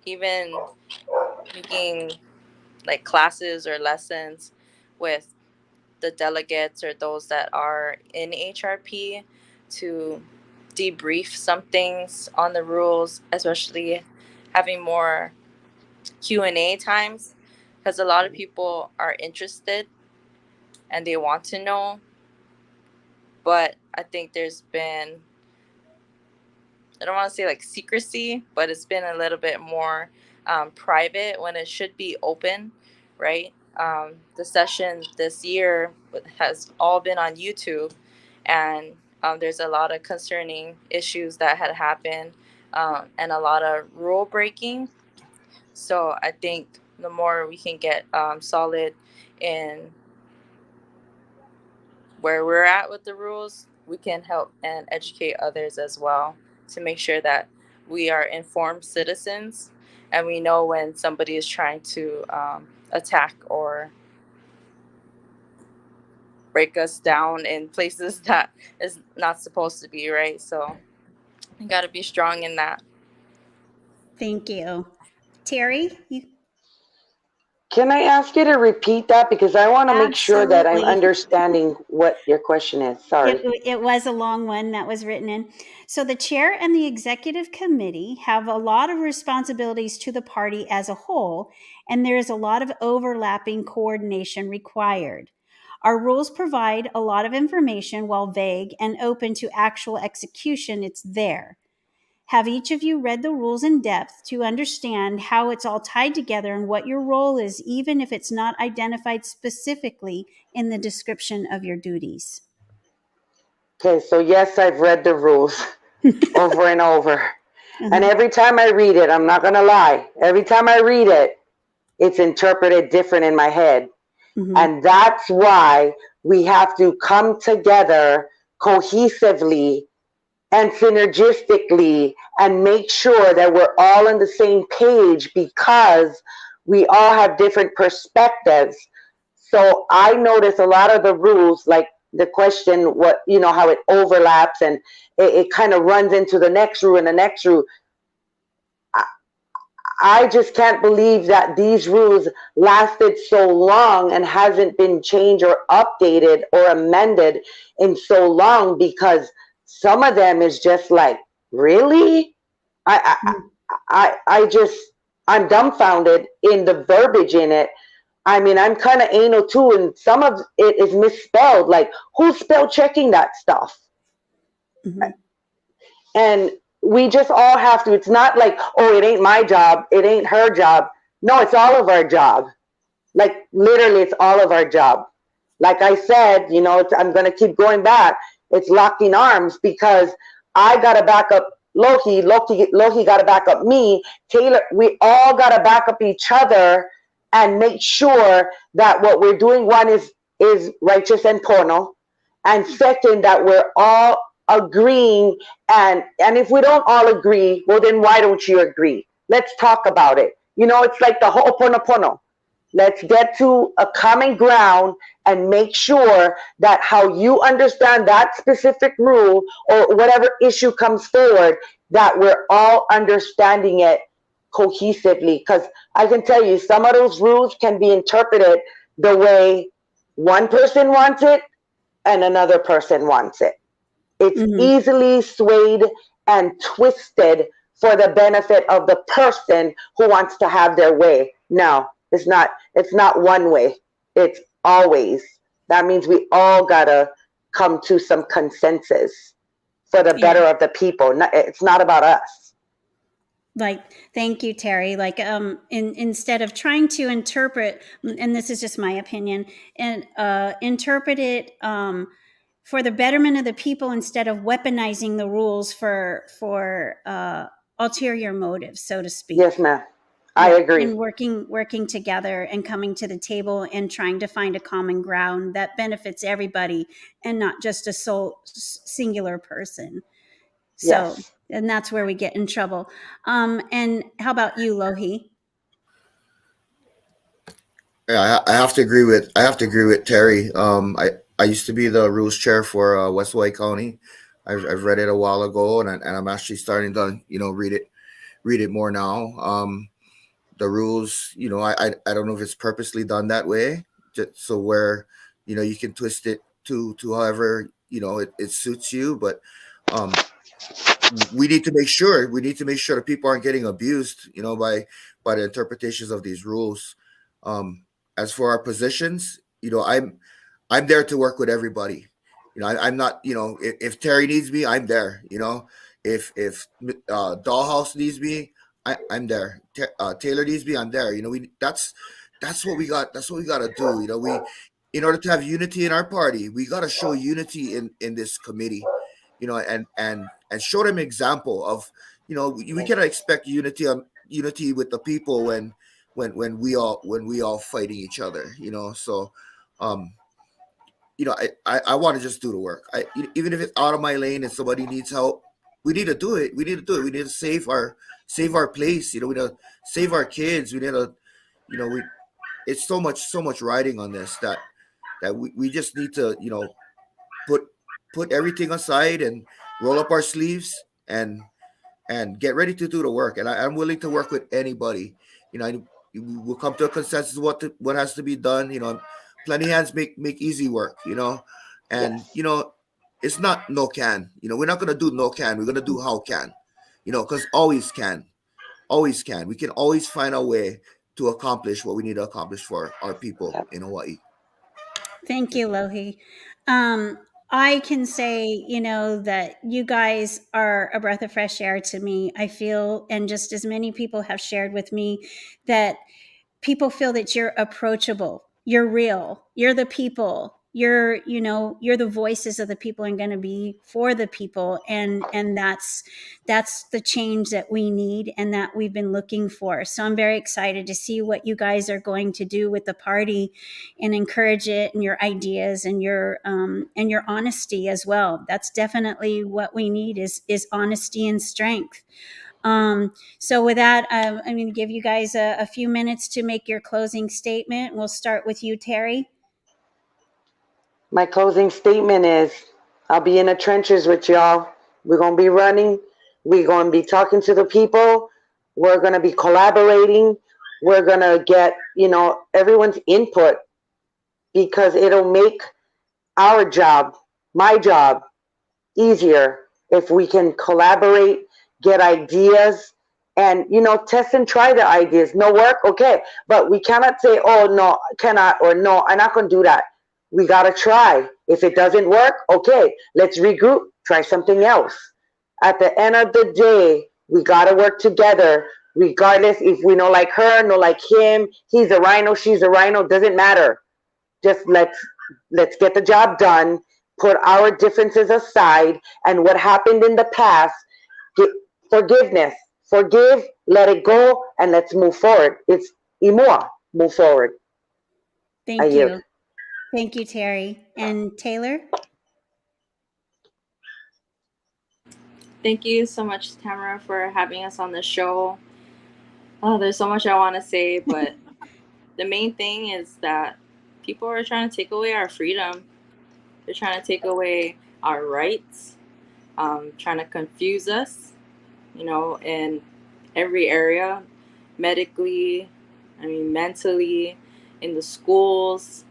even making like classes or lessons with the delegates or those that are in HRP to debrief some things on the rules, especially having more Q&A times, because a lot of people are interested and they want to know, but I think there's been, I don't want to say like secrecy, but it's been a little bit more private when it should be open, right? The session this year has all been on YouTube, and there's a lot of concerning issues that had happened, and a lot of rule breaking. So I think the more we can get solid in where we're at with the rules, we can help and educate others as well, to make sure that we are informed citizens and we know when somebody is trying to attack or break us down in places that is not supposed to be, right? So you got to be strong in that. Thank you. Teri, you? Can I ask you to repeat that? Because I want to make sure that I'm Absolutely. understanding what your question is. Sorry. It was a long one that was written in. So the chair and the executive committee have a lot of responsibilities to the party as a whole, and there is a lot of overlapping coordination required. Our rules provide a lot of information while vague and open to actual execution. It's there. Have each of you read the rules in depth to understand how it's all tied together and what your role is, even if it's not identified specifically in the description of your duties? Okay, so yes, I've read the rules over and over. And every time I read it, I'm not going to lie, every time I read it, it's interpreted different in my head. And that's why we have to come together cohesively and synergistically and make sure that we're all on the same page, because we all have different perspectives. So I notice a lot of the rules, like the question, what, how it overlaps and it kind of runs into the next rule and the next rule. I just can't believe that these rules lasted so long and hasn't been changed or updated or amended in so long, because some of them is just like, really? I'm dumbfounded in the verbiage in it. I mean, I'm kind of anal too, and some of it is misspelled. Like, who's spell checking that stuff? And we just all have to. It's not like, oh, it ain't my job, it ain't her job. No, it's all of our job. Like, literally, it's all of our job. Like I said, I'm going to keep going back. It's locking arms, because I got to back up Lohi got to back up me, Taylor. We all got to back up each other and make sure that what we're doing, one, is righteous and pono, and second, that we're all agreeing. And if we don't all agree, well, then why don't you agree? Let's talk about it. It's like the ho'oponopono. Let's get to a common ground and make sure that how you understand that specific rule or whatever issue comes forward, that we're all understanding it cohesively. Because I can tell you, some of those rules can be interpreted the way one person wants it and another person wants it. It's easily swayed and twisted for the benefit of the person who wants to have their way. No, it's not one way. It's always. That means we all gotta come to some consensus for the better of the people. It's not about us. Like, thank you, Teri. Like, instead of trying to interpret, and this is just my opinion, and interpret it for the betterment of the people, instead of weaponizing the rules for ulterior motives, so to speak. Yes, ma'am. I agree. And working together and coming to the table and trying to find a common ground that benefits everybody and not just a singular person. So, yes. And that's where we get in trouble. And how about you, Lohi? Yeah, I have to agree with Teri. I used to be the rules chair for West Hawaii County. I've read it a while ago, and I'm actually starting to read it more now. The rules, I don't know if it's purposely done that way, just so where you can twist it to however it suits you, but we need to make sure that people aren't getting abused by the interpretations of these rules. As for our positions, I'm there to work with everybody. I'm not, if Teri needs me, I'm there. If Dollhouse needs me, I'm there. Taylor needs me, I'm there. That's what we got. That's what we got to do. We, in order to have unity in our party, we got to show unity in this committee. And show them example of, we cannot expect unity with the people when we all fighting each other. So I want to just do the work. Even if it's out of my lane and somebody needs help, we need to do it. We need to save our place. We need to save our kids. We need to, it's so much riding on this that we just need to, put everything aside and roll up our sleeves and get ready to do the work. And I'm willing to work with anybody. we'll come to a consensus what has to be done. Plenty hands make easy work. And Yes. it's not no can. We're not gonna do no can. We're gonna do how can. Because always can, always can. We can always find a way to accomplish what we need to accomplish for our people Yep. in Hawaii. Thank you, Lohi. I can say, that you guys are a breath of fresh air to me. I feel, and just as many people have shared with me, that people feel that you're approachable, you're real, you're the people, you're the voices of the people and going to be for the people, and that's the change that we need and that we've been looking for. So I'm very excited to see what you guys are going to do with the party and encourage it, and your ideas and your honesty as well. That's definitely what we need is honesty and strength. So with that, I'm going to give you guys a few minutes to make your closing statement. We'll start with you, Teri. My closing statement is I'll be in the trenches with y'all. We're going to be running. We're going to be talking to the people. We're going to be collaborating. We're going to get, everyone's input, because it'll make our job, my job, easier if we can collaborate, get ideas, and test and try the ideas. No work, okay, but we cannot say, oh no, cannot, or no, I'm not going to do that. We got to try. If it doesn't work, okay, let's regroup, try something else. At the end of the day, we got to work together, regardless if we know like her, no like him, he's a rhino, she's a rhino, doesn't matter. Just let's get the job done, put our differences aside, and what happened in the past, forgiveness, forgive, let it go, and let's move forward. It's imua, move forward. Thank you. Thank you, Teri. And Taylor? Thank you so much, Tamara, for having us on the show. Oh, there's so much I want to say, but the main thing is that people are trying to take away our freedom. They're trying to take away our rights, trying to confuse us, in every area, medically, mentally, in the schools.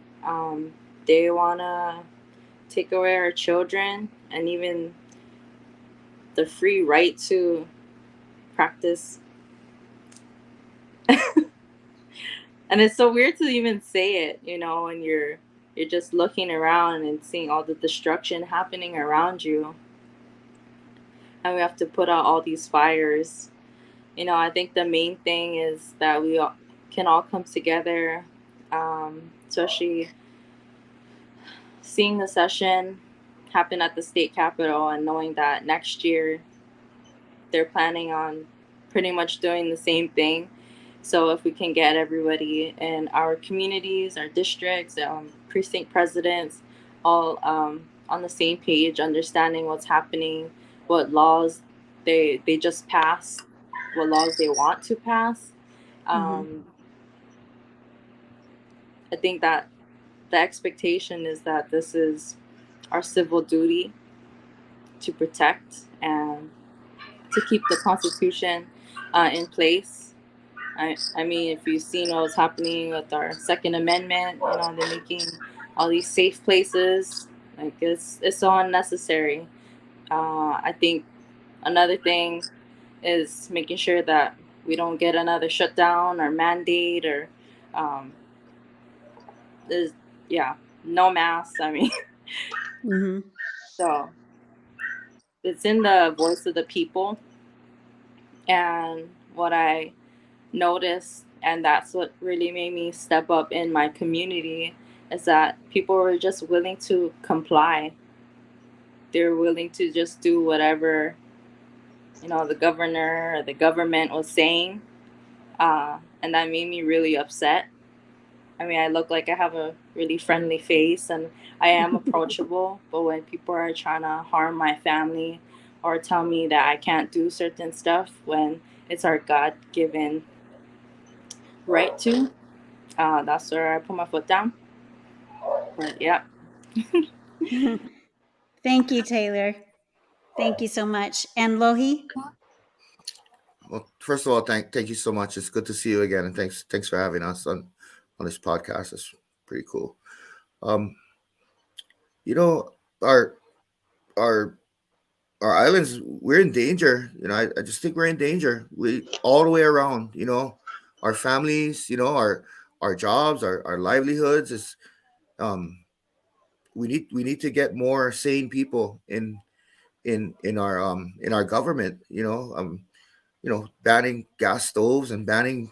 They want to take away our children and even the free right to practice. And it's so weird to even say it, when you're just looking around and seeing all the destruction happening around you. And we have to put out all these fires. I think the main thing is that we can all come together, especially seeing the session happen at the state capitol and knowing that next year they're planning on pretty much doing the same thing. So if we can get everybody in our communities, our districts, precinct presidents, all on the same page, understanding what's happening, what laws they just passed, what laws they want to pass. I think that the expectation is that this is our civil duty to protect and to keep the Constitution in place. I mean, if you've seen what was happening with our Second Amendment, they're making all these safe places. Like it's so unnecessary. I think another thing is making sure that we don't get another shutdown or mandate or there's no masks. So it's in the voice of the people, and what I noticed, and that's what really made me step up in my community, is that people were just willing to comply. They're willing to just do whatever the governor or the government was saying, and that made me really upset. I look like I have a really friendly face and I am approachable, but when people are trying to harm my family or tell me that I can't do certain stuff when it's our God-given right to, that's where I put my foot down. But yeah. Thank you, Taylor. Thank you so much. And Lohi? Well, first of all, thank you so much. It's good to see you again, and thanks for having us on this podcast. It's pretty cool. Um, you know, our our our islands, we're in danger. I just think we're in danger. We all the way around. Our families. Our jobs, our livelihoods. Is um, we need to get more sane people in our government. Banning gas stoves and banning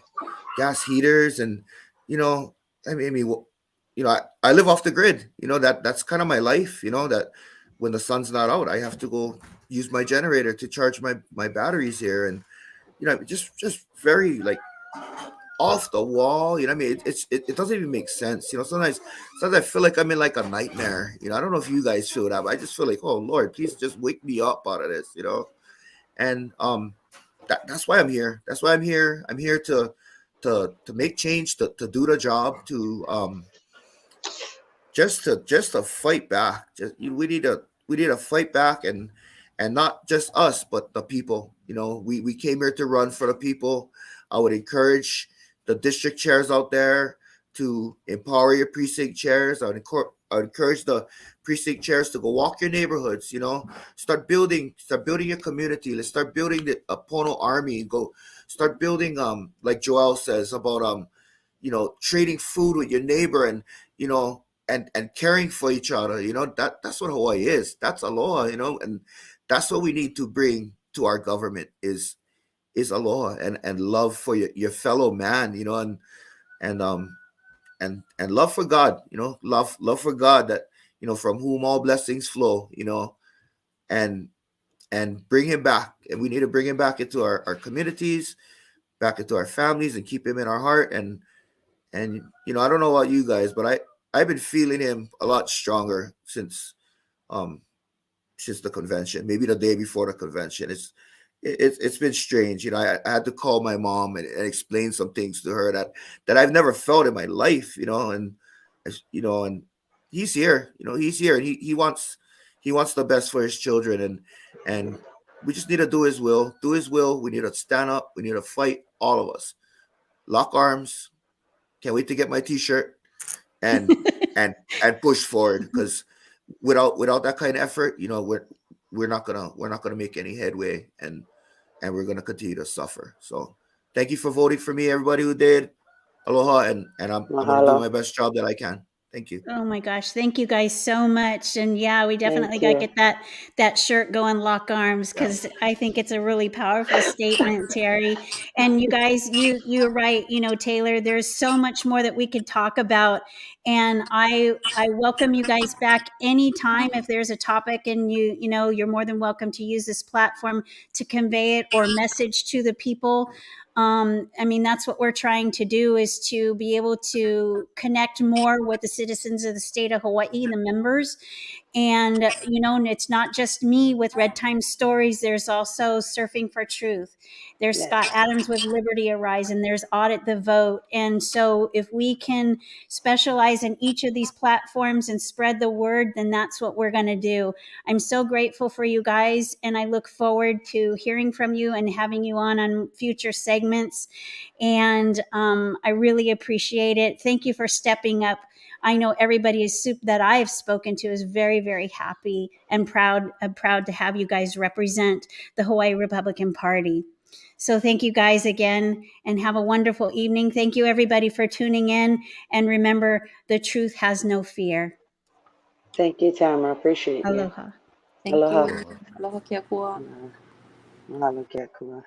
gas heaters, and you know I live off the grid. That's kind of my life. That when the sun's not out, I have to go use my generator to charge my batteries here. And just very like off the wall. It doesn't even make sense. Sometimes I feel like I'm in like a nightmare. I don't know if you guys feel that, but I just feel like, oh Lord, please just wake me up out of this. And that's why I'm here. That's why I'm here. I'm here to make change, to do the job, to just to fight back. We need to fight back, and not just us, but the people. We came here to run for the people. I would encourage the district chairs out there to empower your precinct chairs. I would encourage the precinct chairs to go walk your neighborhoods. Start building your community. Let's start building the Pono army. Go start building, like Joel says about trading food with your neighbor, and and caring for each other. That's what Hawaii is. That's aloha. And that's what we need to bring to our government is aloha, and love for your fellow man. And and love for God. Love for God, that from whom all blessings flow. And bring him back. And we need to bring him back into our communities, back into our families, and keep him in our heart. And I don't know about you guys, but I've been feeling him a lot stronger um since the convention. Maybe the day before the convention. It's been strange. I had to call my mom and explain some things to her that I've never felt in my life. And he's here. He's here, and he wants the best for his children. And we just need to do his will. Do his will. We need to stand up. We need to fight. All of us. Lock arms. Can't wait to get my T-shirt and and push forward, because without that kind of effort, we're not gonna make any headway, and we're gonna continue to suffer. So thank you for voting for me, everybody who did. Aloha, and I'm gonna do Mahalo. my best job that I can. Thank you. Oh my gosh, thank you guys so much. And yeah, we definitely Thank got to you. get that shirt going, lock arms, Yeah. because I think it's a really powerful statement, Teri. And you guys, you're right, Taylor, there's so much more that we could talk about. And I welcome you guys back anytime if there's a topic, and you're more than welcome to use this platform to convey it or message to the people. That's what we're trying to do, is to be able to connect more with the citizens of the state of Hawaii, the members. And, it's not just me with Red Time Stories. There's also Surfing for Truth. There's Yes. Scott Adams with Liberty Arise, and there's Audit the Vote. And so if we can specialize in each of these platforms and spread the word, then that's what we're going to do. I'm so grateful for you guys, and I look forward to hearing from you and having you on future segments. And I really appreciate it. Thank you for stepping up. I know everybody that I've spoken to is very, very happy and proud to have you guys represent the Hawaii Republican Party. So thank you guys again, and have a wonderful evening. Thank you everybody for tuning in. And remember, the truth has no fear. Thank you, Tamara. Appreciate you. Aloha. Thank Aloha. you. Aloha kia pua. Mahalo kia kua.